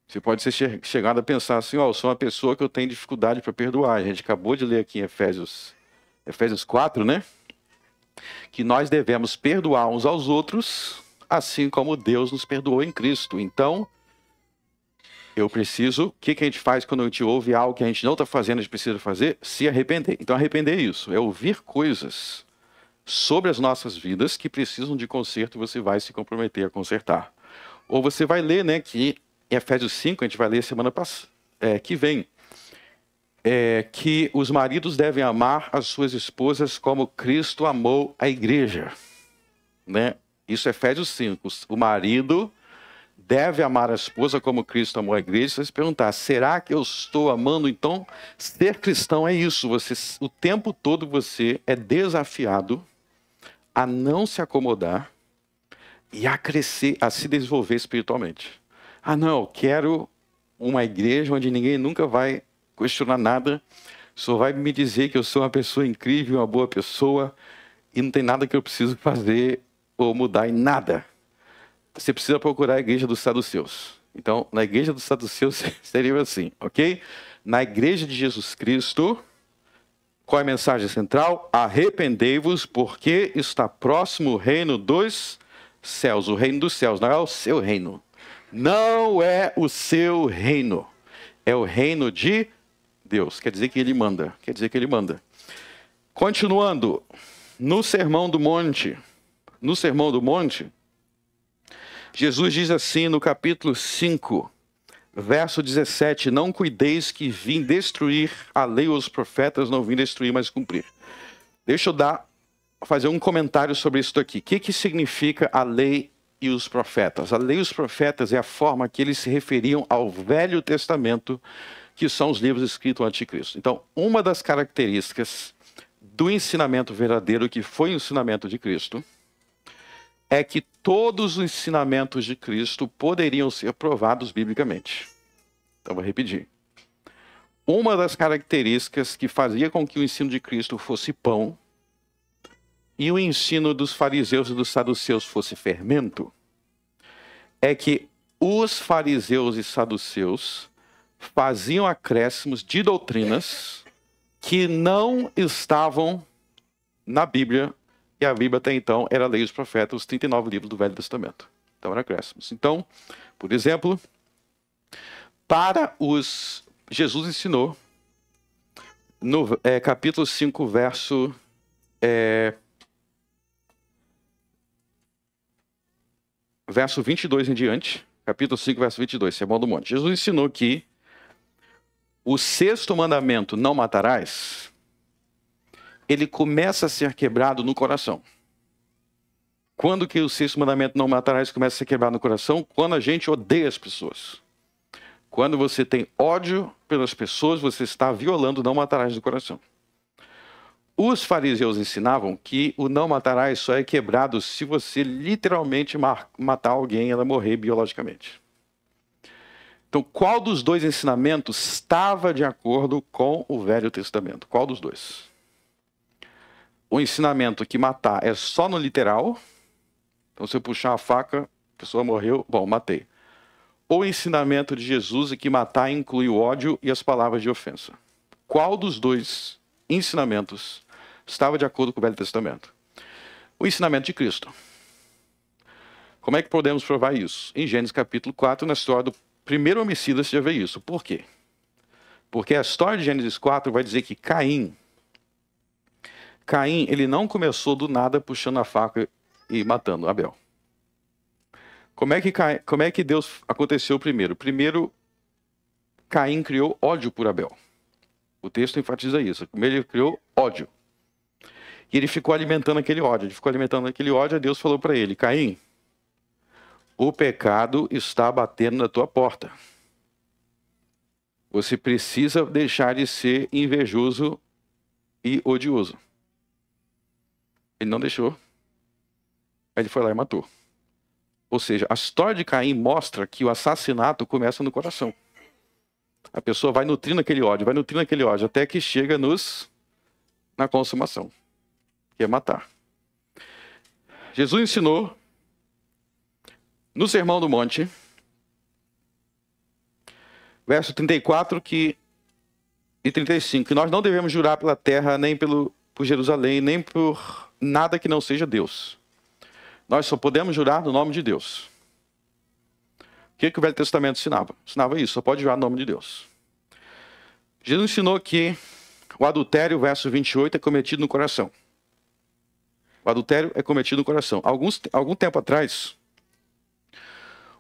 Você pode ser chegado a pensar assim, eu sou uma pessoa que eu tenho dificuldade para perdoar. A gente acabou de ler aqui em Efésios 4, né? Que nós devemos perdoar uns aos outros, assim como Deus nos perdoou em Cristo. Então, eu preciso... O que a gente faz quando a gente ouve algo que a gente não está fazendo, a gente precisa fazer? Se arrepender. Então, arrepender é isso. É ouvir coisas sobre as nossas vidas que precisam de conserto e você vai se comprometer a consertar. Ou você vai ler, né, que em Efésios 5, a gente vai ler semana que vem, que os maridos devem amar as suas esposas como Cristo amou a igreja. Né? Isso é Efésios 5. O marido deve amar a esposa como Cristo amou a igreja. Você se perguntar, será que eu estou amando? Então, ser cristão é isso. O tempo todo você é desafiado a não se acomodar e a crescer, a se desenvolver espiritualmente. Não, eu quero uma igreja onde ninguém nunca vai questionar nada, só vai me dizer que eu sou uma pessoa incrível, uma boa pessoa, e não tem nada que eu preciso fazer ou mudar em nada. Você precisa procurar a igreja dos saduceus. Então, na igreja dos saduceus seria assim, ok? Na igreja de Jesus Cristo, qual é a mensagem central? Arrependei-vos, porque está próximo o reino dos céus. O reino dos céus, não é o seu reino. Não é o seu reino. É o reino de Deus. Quer dizer que ele manda. Quer dizer que ele manda. Continuando, no Sermão do Monte, Jesus diz assim no capítulo 5, verso 17, não cuideis que vim destruir a lei ou os profetas, não vim destruir, mas cumprir. Deixa eu fazer um comentário sobre isso aqui. O que significa a lei e os profetas. A lei e os profetas é a forma que eles se referiam ao Velho Testamento, que são os livros escritos no Anticristo. Então, uma das características do ensinamento verdadeiro, que foi o ensinamento de Cristo, é que todos os ensinamentos de Cristo poderiam ser provados biblicamente. Então, vou repetir. Uma das características que fazia com que o ensino de Cristo fosse pão e o ensino dos fariseus e dos saduceus fosse fermento, é que os fariseus e saduceus faziam acréscimos de doutrinas que não estavam na Bíblia, e a Bíblia até então era a lei dos profetas, os 39 livros do Velho Testamento. Então eram acréscimos. Então, por exemplo, Jesus ensinou no capítulo 5, verso 22 em diante, capítulo 5, verso 22, Sermão do Monte. Jesus ensinou que o sexto mandamento, não matarás, ele começa a ser quebrado no coração. Quando que o sexto mandamento, não matarás, começa a ser quebrado no coração? Quando a gente odeia as pessoas. Quando você tem ódio pelas pessoas, você está violando o não matarás do coração. Os fariseus ensinavam que o não matarás só é quebrado se você literalmente matar alguém e ela morrer biologicamente. Então, qual dos dois ensinamentos estava de acordo com o Velho Testamento? Qual dos dois? O ensinamento que matar é só no literal. Então, se eu puxar a faca, a pessoa morreu, bom, matei. Ou o ensinamento de Jesus é que matar inclui o ódio e as palavras de ofensa. Qual dos dois ensinamentos estava de acordo com o Velho Testamento? O ensinamento de Cristo. Como é que podemos provar isso? Em Gênesis capítulo 4, na história do primeiro homicida, você já vê isso. Por quê? Porque a história de Gênesis 4 vai dizer que Caim, ele não começou do nada puxando a faca e matando Abel. Como é que Deus aconteceu primeiro? Primeiro, Caim criou ódio por Abel. O texto enfatiza isso. Primeiro ele criou ódio. E ele ficou alimentando aquele ódio. Aí Deus falou para ele: Caim, o pecado está batendo na tua porta. Você precisa deixar de ser invejoso e odioso. Ele não deixou. Aí ele foi lá e matou. Ou seja, a história de Caim mostra que o assassinato começa no coração. A pessoa vai nutrindo aquele ódio, até que chega na consumação, que é matar. Jesus ensinou no Sermão do Monte, verso 34 e 35, que nós não devemos jurar pela terra, nem por Jerusalém, nem por nada que não seja Deus. Nós só podemos jurar no nome de Deus. O que o Velho Testamento ensinava? Ensinava isso, só pode jurar no nome de Deus. Jesus ensinou que o adultério, verso 28, é cometido no coração. O adultério é cometido no coração. Algum tempo atrás,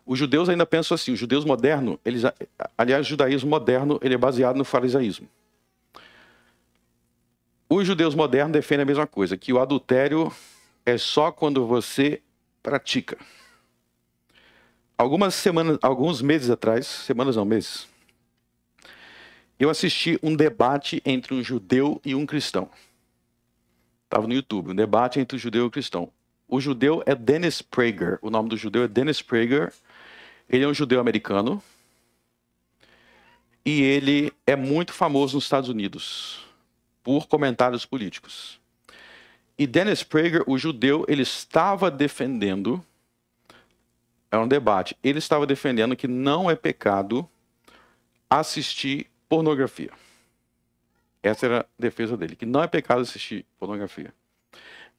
os judeus ainda pensam assim, os judeus modernos, aliás, o judaísmo moderno, ele é baseado no farisaísmo. Os judeus modernos defendem a mesma coisa, que o adultério é só quando você pratica. Alguns meses atrás, meses, eu assisti um debate entre um judeu e um cristão. Estava no YouTube, um debate entre um judeu e um cristão. O judeu é Dennis Prager, o nome do judeu é Dennis Prager. Ele é um judeu americano e ele é muito famoso nos Estados Unidos por comentários políticos. E Dennis Prager, o judeu, ele estava defendendo, é um debate, ele estava defendendo que não é pecado assistir pornografia. Essa era a defesa dele, que não é pecado assistir pornografia.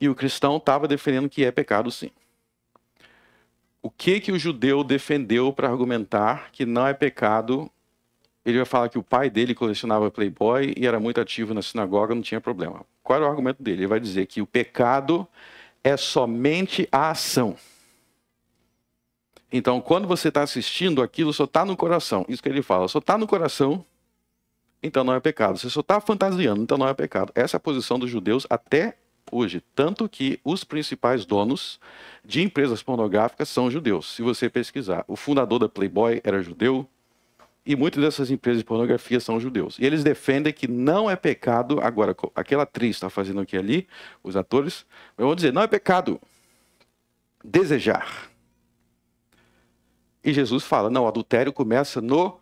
E o cristão estava defendendo que é pecado sim. O que o judeu defendeu para argumentar que não é pecado? Ele vai falar que o pai dele colecionava Playboy e era muito ativo na sinagoga, não tinha problema. Qual era o argumento dele? Ele vai dizer que o pecado é somente a ação. Então, quando você está assistindo aquilo, só está no coração. Isso que ele fala, só está no coração, então não é pecado. Você só está fantasiando, então não é pecado. Essa é a posição dos judeus até hoje. Tanto que os principais donos de empresas pornográficas são judeus. Se você pesquisar, o fundador da Playboy era judeu e muitas dessas empresas de pornografia são judeus. E eles defendem que não é pecado, agora, aquela atriz está fazendo aqui ali, os atores, vão dizer, não é pecado desejar. E Jesus fala, não, o adultério começa no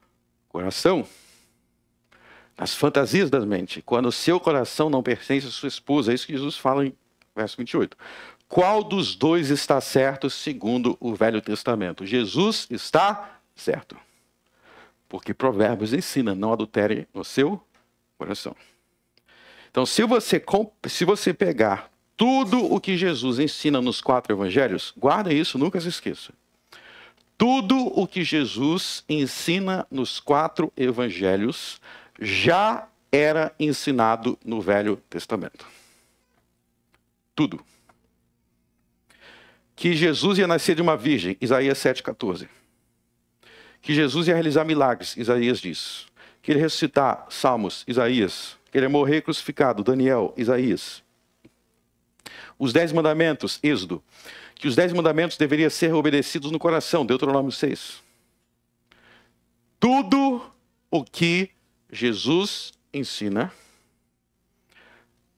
coração, nas fantasias da mente, quando o seu coração não pertence à sua esposa. É isso que Jesus fala em verso 28. Qual dos dois está certo segundo o Velho Testamento? Jesus está certo. Porque Provérbios ensina, não adultere no seu coração. Então, se você pegar tudo o que Jesus ensina nos 4 evangelhos, guarda isso, nunca se esqueça. Tudo o que Jesus ensina nos 4 evangelhos já era ensinado no Velho Testamento. Tudo. Que Jesus ia nascer de uma virgem, Isaías 7,14. Que Jesus ia realizar milagres, Isaías diz. Que ele ia ressuscitar, Salmos, Isaías. Que ele ia morrer crucificado, Daniel, Isaías. Os 10 mandamentos, Êxodo. Que os 10 mandamentos deveriam ser obedecidos no coração, Deuteronômio 6. Tudo o que Jesus ensina,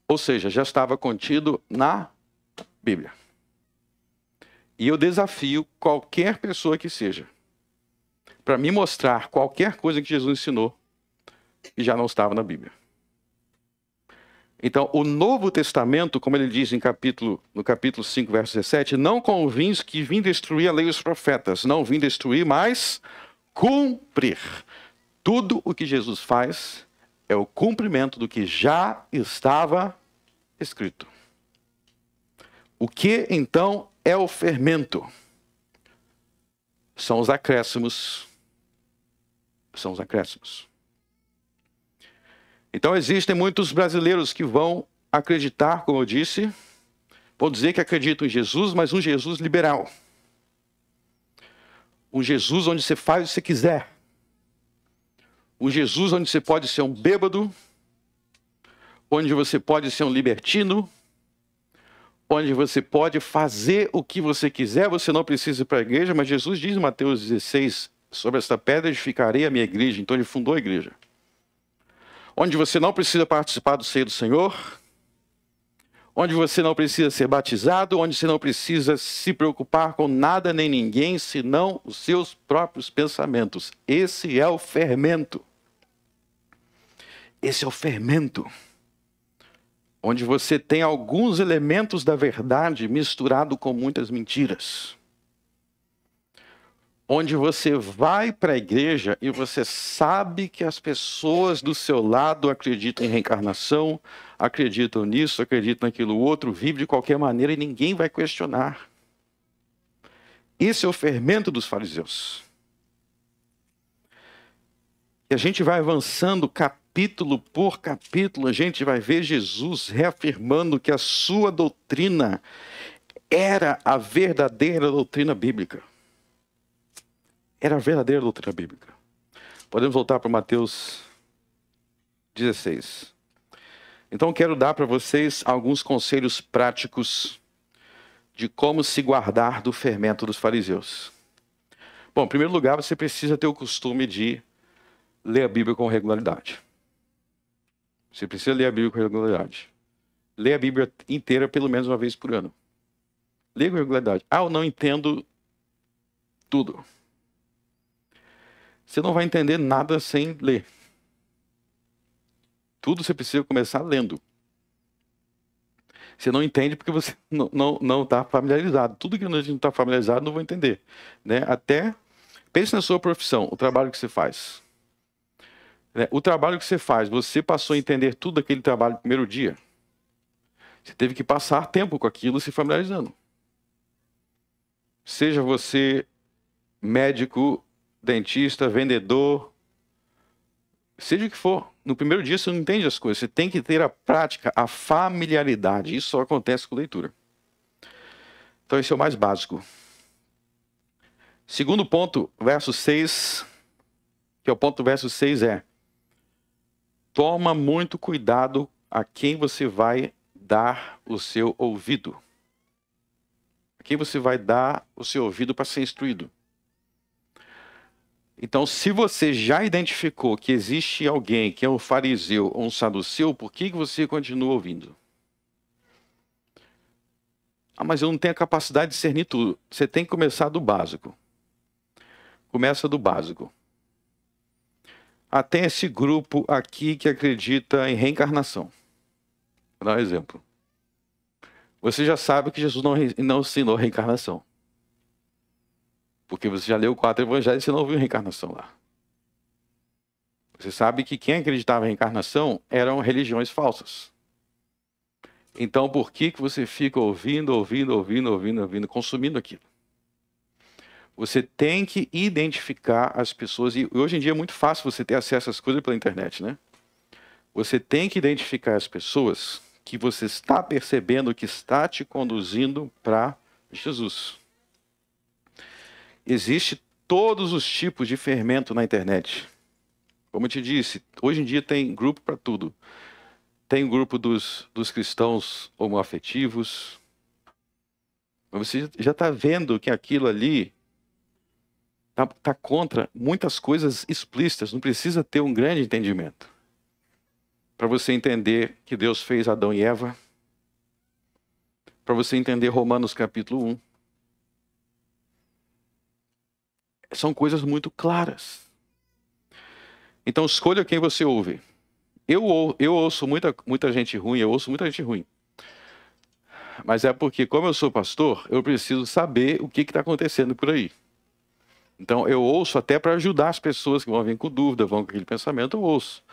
ou seja, já estava contido na Bíblia. E eu desafio qualquer pessoa que seja, para me mostrar qualquer coisa que Jesus ensinou e já não estava na Bíblia. Então, o Novo Testamento, como ele diz no capítulo 5, verso 17, não convins que vim destruir a lei e os profetas, não vim destruir, mas cumprir. Tudo o que Jesus faz é o cumprimento do que já estava escrito. O que, então, é o fermento? São os acréscimos. São os acréscimos. Então, existem muitos brasileiros que vão acreditar, como eu disse, vão dizer que acreditam em Jesus, mas um Jesus liberal. Um Jesus onde você faz o que você quiser. Um Jesus onde você pode ser um bêbado, onde você pode ser um libertino, onde você pode fazer o que você quiser, você não precisa ir para a igreja, mas Jesus diz em Mateus 16, sobre esta pedra edificarei a minha igreja, então ele fundou a igreja. Onde você não precisa participar do seio do Senhor, onde você não precisa ser batizado, onde você não precisa se preocupar com nada nem ninguém, senão os seus próprios pensamentos. Esse é o fermento. Esse é o fermento. Onde você tem alguns elementos da verdade misturado com muitas mentiras. Onde você vai para a igreja e você sabe que as pessoas do seu lado acreditam em reencarnação, acreditam nisso, acreditam naquilo outro, vivem de qualquer maneira e ninguém vai questionar. Esse é o fermento dos fariseus. E a gente vai avançando capítulo por capítulo, a gente vai ver Jesus reafirmando que a sua doutrina era a verdadeira doutrina bíblica. Era a verdadeira doutrina bíblica. Podemos voltar para Mateus 16. Então, quero dar para vocês alguns conselhos práticos de como se guardar do fermento dos fariseus. Bom, em primeiro lugar, você precisa ter o costume de ler a Bíblia com regularidade. Você precisa ler a Bíblia com regularidade. Lê a Bíblia inteira pelo menos uma vez por ano. Lê com regularidade. Ah, eu não entendo tudo. Você não vai entender nada sem ler. Tudo você precisa começar lendo. Você não entende porque você não está familiarizado. Tudo que a gente não está familiarizado, não vai entender. Né? Até, pense na sua profissão, o trabalho que você faz. Né? O trabalho que você faz, você passou a entender tudo aquele trabalho no primeiro dia. Você teve que passar tempo com aquilo se familiarizando. Seja você médico, dentista, vendedor, seja o que for, no primeiro dia você não entende as coisas, você tem que ter a prática, a familiaridade, isso só acontece com leitura. Então esse é o mais básico. Segundo ponto, verso 6, que é o ponto do verso 6 toma muito cuidado a quem você vai dar o seu ouvido? A quem você vai dar o seu ouvido para ser instruído? Então, se você já identificou que existe alguém que é um fariseu ou um saduceu, por que você continua ouvindo? Ah, mas eu não tenho a capacidade de discernir tudo. Você tem que começar do básico. Começa do básico. Tem esse grupo aqui que acredita em reencarnação. Vou dar um exemplo. Você já sabe que Jesus não ensinou reencarnação. Porque você já leu 4 evangelhos e você não viu reencarnação lá. Você sabe que quem acreditava em reencarnação eram religiões falsas. Então, por que você fica ouvindo, consumindo aquilo? Você tem que identificar as pessoas, e hoje em dia é muito fácil você ter acesso às coisas pela internet, né? Você tem que identificar as pessoas que você está percebendo que está te conduzindo para Jesus. Existe todos os tipos de fermento na internet. Como eu te disse, hoje em dia tem grupo para tudo. Tem o grupo dos cristãos homoafetivos. Você já está vendo que aquilo ali está contra muitas coisas explícitas. Não precisa ter um grande entendimento para você entender que Deus fez Adão e Eva. Para você entender Romanos capítulo 1. São coisas muito claras. Então escolha quem você ouve. Eu ouço muita gente ruim, Mas é porque, como eu sou pastor, eu preciso saber o que está acontecendo por aí. Então eu ouço até para ajudar as pessoas que vão vir com dúvida, vão com aquele pensamento, eu ouço.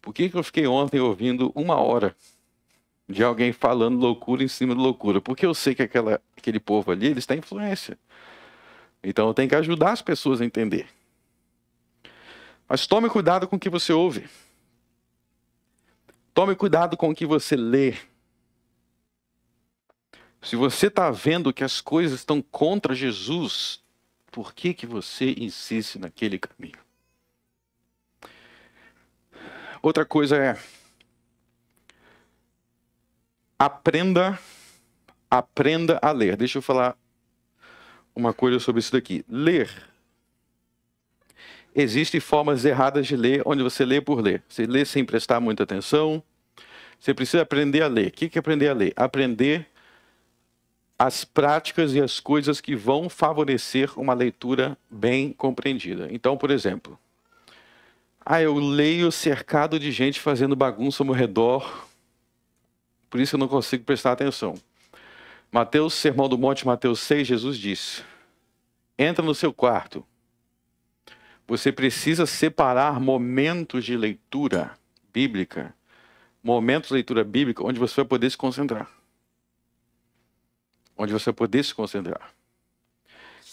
Por que eu fiquei ontem ouvindo 1 hora de alguém falando loucura em cima de loucura? Porque eu sei que aquele povo ali, eles têm influência. Então eu tenho que ajudar as pessoas a entender. Mas tome cuidado com o que você ouve. Tome cuidado com o que você lê. Se você está vendo que as coisas estão contra Jesus, por que você insiste naquele caminho? Outra coisa é, aprenda a ler. Deixa eu falar uma coisa sobre isso daqui. Ler. Existem formas erradas de ler, onde você lê por ler. Você lê sem prestar muita atenção. Você precisa aprender a ler. O que é aprender a ler? Aprender as práticas e as coisas que vão favorecer uma leitura bem compreendida. Então, por exemplo, eu leio cercado de gente fazendo bagunça ao meu redor, por isso eu não consigo prestar atenção. Sermão do Monte, Mateus 6, Jesus disse, entra no seu quarto. Você precisa separar momentos de leitura bíblica, momentos de leitura bíblica onde você vai poder se concentrar.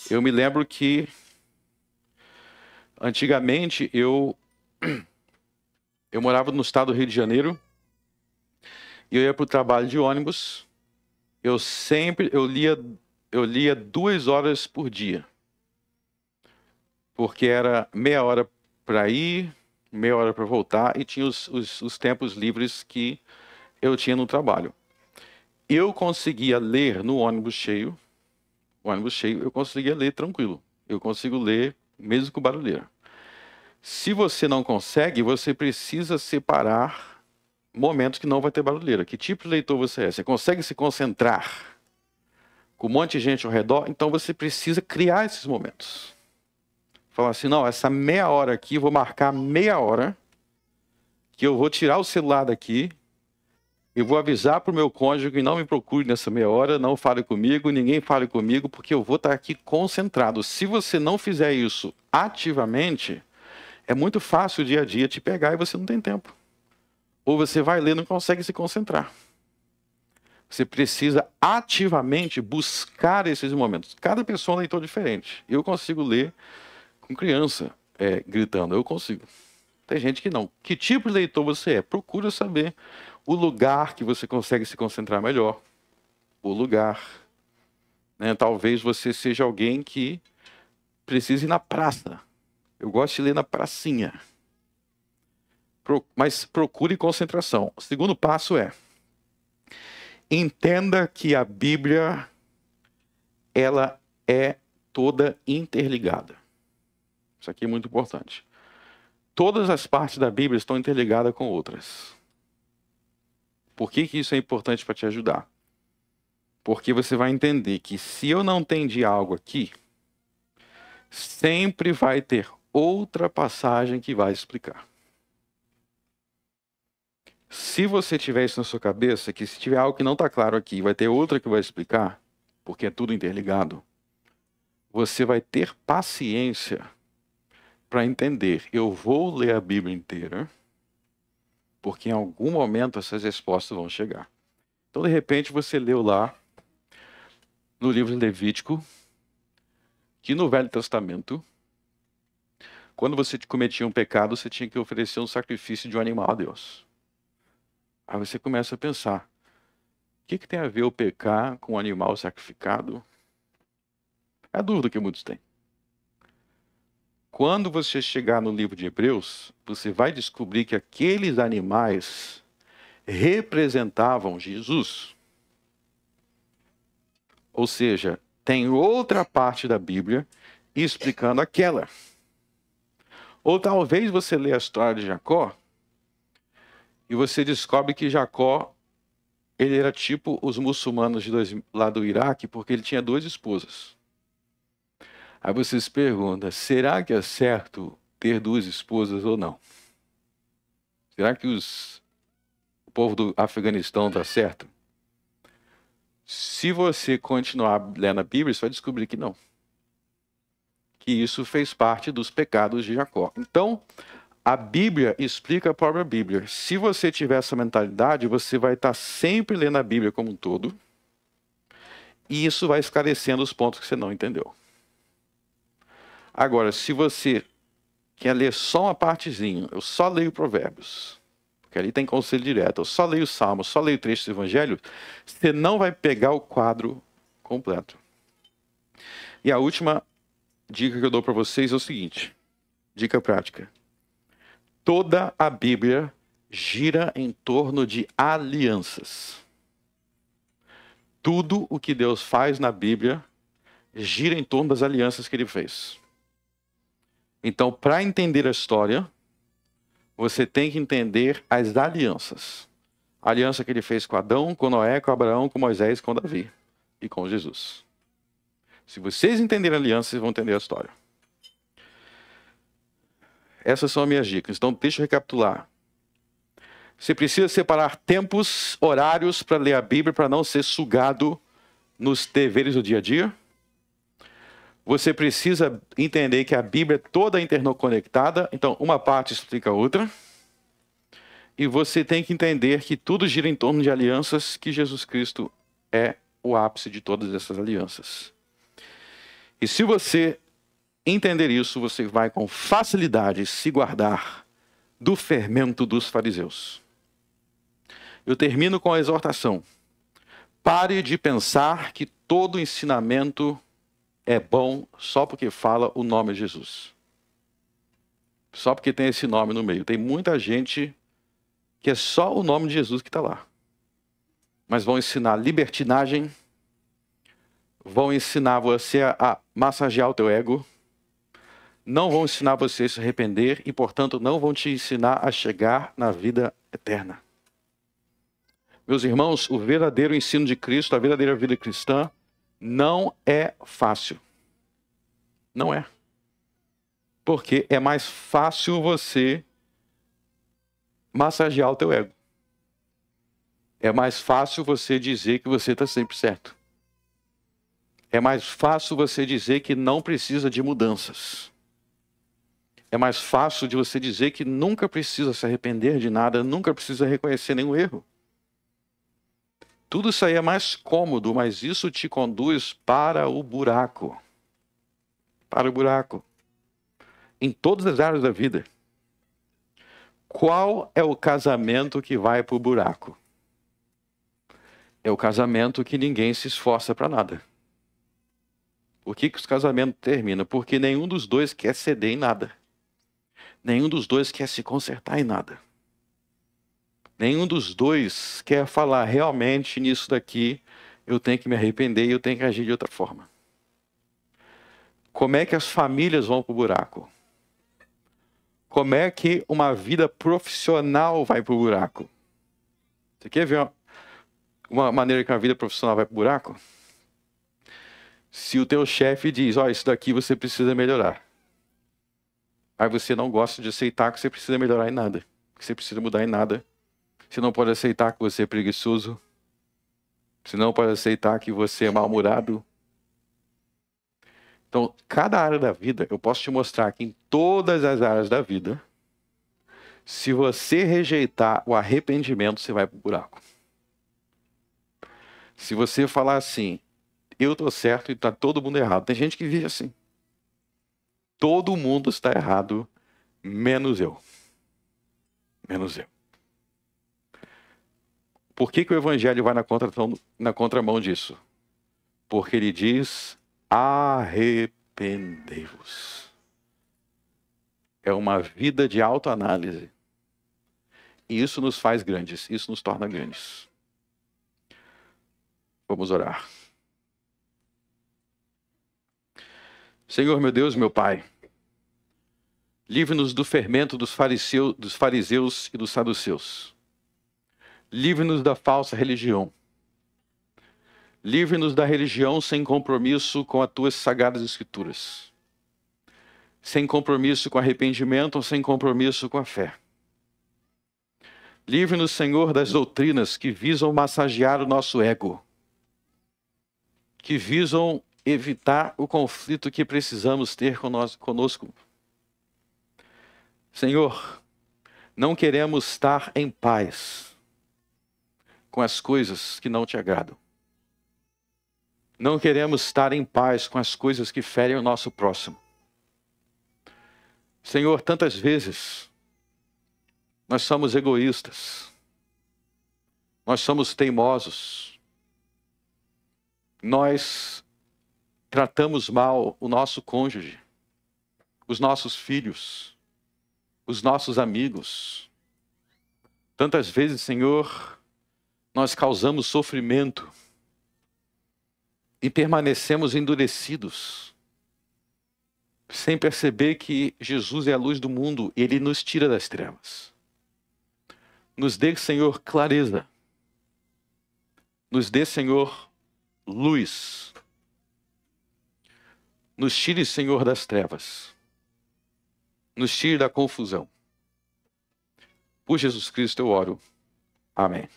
Eu me lembro que antigamente eu morava no estado do Rio de Janeiro e eu ia para o trabalho de ônibus. Eu lia 2 horas por dia, porque era meia hora para ir, meia hora para voltar, e tinha os tempos livres que eu tinha no trabalho. Eu conseguia ler no ônibus cheio, eu conseguia ler tranquilo. Eu consigo ler mesmo com barulheira. Se você não consegue, você precisa separar momentos que não vai ter barulheira. Que tipo de leitor você é? Você consegue se concentrar com um monte de gente ao redor? Então você precisa criar esses momentos. Falar assim, não, essa meia hora aqui, eu vou marcar meia hora, que eu vou tirar o celular daqui, eu vou avisar para o meu cônjuge que não me procure nessa meia hora, não fale comigo, ninguém fale comigo, porque eu vou estar aqui concentrado. Se você não fizer isso ativamente, é muito fácil o dia a dia te pegar e você não tem tempo. Ou você vai ler e não consegue se concentrar. Você precisa ativamente buscar esses momentos. Cada pessoa é um leitor diferente. Eu consigo ler com criança gritando, eu consigo. Tem gente que não. Que tipo de leitor você é? Procura saber o lugar que você consegue se concentrar melhor. O lugar. Talvez você seja alguém que precise ir na praça. Eu gosto de ler na pracinha. Mas procure concentração. O segundo passo é, Entenda que a Bíblia, ela é toda interligada. Isso aqui é muito importante. Todas as partes da Bíblia estão interligadas com outras. Por que isso é importante para te ajudar? Porque você vai entender que se eu não entendi algo aqui, sempre vai ter outra passagem que vai explicar. Se você tiver isso na sua cabeça, que se tiver algo que não está claro aqui, vai ter outra que vai explicar, porque é tudo interligado, você vai ter paciência para entender. Eu vou ler a Bíblia inteira, porque em algum momento essas respostas vão chegar. Então, de repente, você leu lá, no livro de Levítico, que no Velho Testamento, quando você cometia um pecado, você tinha que oferecer um sacrifício de um animal a Deus. Aí você começa a pensar, o que tem a ver o pecar com o animal sacrificado? É a dúvida que muitos têm. Quando você chegar no livro de Hebreus, você vai descobrir que aqueles animais representavam Jesus. Ou seja, tem outra parte da Bíblia explicando aquela. Ou talvez você lê a história de Jacó e você descobre que Jacó, ele era tipo os muçulmanos lá do Iraque, porque ele tinha 2 esposas. Aí você se pergunta, será que é certo ter 2 esposas ou não? Será que o povo do Afeganistão está certo? Se você continuar lendo a Bíblia, você vai descobrir que não. Que isso fez parte dos pecados de Jacó. Então, a Bíblia explica a própria Bíblia. Se você tiver essa mentalidade, você vai estar sempre lendo a Bíblia como um todo. E isso vai esclarecendo os pontos que você não entendeu. Agora, se você quer ler só uma partezinha, eu só leio Provérbios, porque ali tem conselho direto, eu só leio Salmos, só leio trechos do Evangelho, você não vai pegar o quadro completo. E a última dica que eu dou para vocês é o seguinte, dica prática. Toda a Bíblia gira em torno de alianças. Tudo o que Deus faz na Bíblia gira em torno das alianças que ele fez. Então, para entender a história, você tem que entender as alianças. A aliança que ele fez com Adão, com Noé, com Abraão, com Moisés, com Davi e com Jesus. Se vocês entenderem a aliança, vocês vão entender a história. Essas são as minhas dicas. Então, deixa eu recapitular. Você precisa separar tempos, horários para ler a Bíblia, para não ser sugado nos deveres do dia a dia. Você precisa entender que a Bíblia é toda interconectada, então uma parte explica a outra. E você tem que entender que tudo gira em torno de alianças, que Jesus Cristo é o ápice de todas essas alianças. E se você entender isso, você vai com facilidade se guardar do fermento dos fariseus. Eu termino com a exortação. Pare de pensar que todo ensinamento é bom só porque fala o nome de Jesus. Só porque tem esse nome no meio. Tem muita gente que é só o nome de Jesus que está lá. Mas vão ensinar libertinagem, vão ensinar você a massagear o teu ego, não vão ensinar você a se arrepender e, portanto, não vão te ensinar a chegar na vida eterna. Meus irmãos, o verdadeiro ensino de Cristo, a verdadeira vida cristã, não é fácil. Não é. Porque é mais fácil você massagear o teu ego. É mais fácil você dizer que você está sempre certo. É mais fácil você dizer que não precisa de mudanças. É mais fácil de você dizer que nunca precisa se arrepender de nada, nunca precisa reconhecer nenhum erro. Tudo isso aí é mais cômodo, mas isso te conduz para o buraco. Para o buraco. Em todas as áreas da vida. Qual é o casamento que vai para o buraco? É o casamento que ninguém se esforça para nada. Por que os casamentos terminam? Porque nenhum dos dois quer ceder em nada. Nenhum dos dois quer se consertar em nada. Nenhum dos dois quer falar realmente nisso daqui, eu tenho que me arrepender e eu tenho que agir de outra forma. Como é que as famílias vão para o buraco? Como é que uma vida profissional vai para o buraco? Você quer ver uma maneira que uma vida profissional vai para o buraco? Se o teu chefe diz, isso daqui você precisa melhorar. Aí você não gosta de aceitar que você precisa melhorar em nada. Que você precisa mudar em nada. Você não pode aceitar que você é preguiçoso. Você não pode aceitar que você é mal-humorado. Então, cada área da vida, eu posso te mostrar que em todas as áreas da vida, se você rejeitar o arrependimento, você vai para o buraco. Se você falar assim, eu estou certo e está todo mundo errado. Tem gente que vive assim. Todo mundo está errado, menos eu. Menos eu. Por que o Evangelho vai na contramão disso? Porque ele diz, arrependei-vos. É uma vida de autoanálise. E isso nos faz grandes, isso nos torna grandes. Vamos orar. Senhor, meu Deus, meu Pai, livre-nos do fermento dos fariseus e dos saduceus. Livre-nos da falsa religião. Livre-nos da religião sem compromisso com as tuas sagradas escrituras. Sem compromisso com arrependimento ou sem compromisso com a fé. Livre-nos, Senhor, das doutrinas que visam massagear o nosso ego. Que visam evitar o conflito que precisamos ter conosco. Senhor, não queremos estar em paz com as coisas que não te agradam. Não queremos estar em paz com as coisas que ferem o nosso próximo. Senhor, tantas vezes nós somos egoístas. Nós somos teimosos. Nós tratamos mal o nosso cônjuge, os nossos filhos, os nossos amigos. Tantas vezes, Senhor, nós causamos sofrimento e permanecemos endurecidos, sem perceber que Jesus é a luz do mundo e Ele nos tira das trevas. Nos dê, Senhor, clareza. Nos dê, Senhor, luz. Nos tire, Senhor, das trevas. Nos tire da confusão. Por Jesus Cristo eu oro. Amém.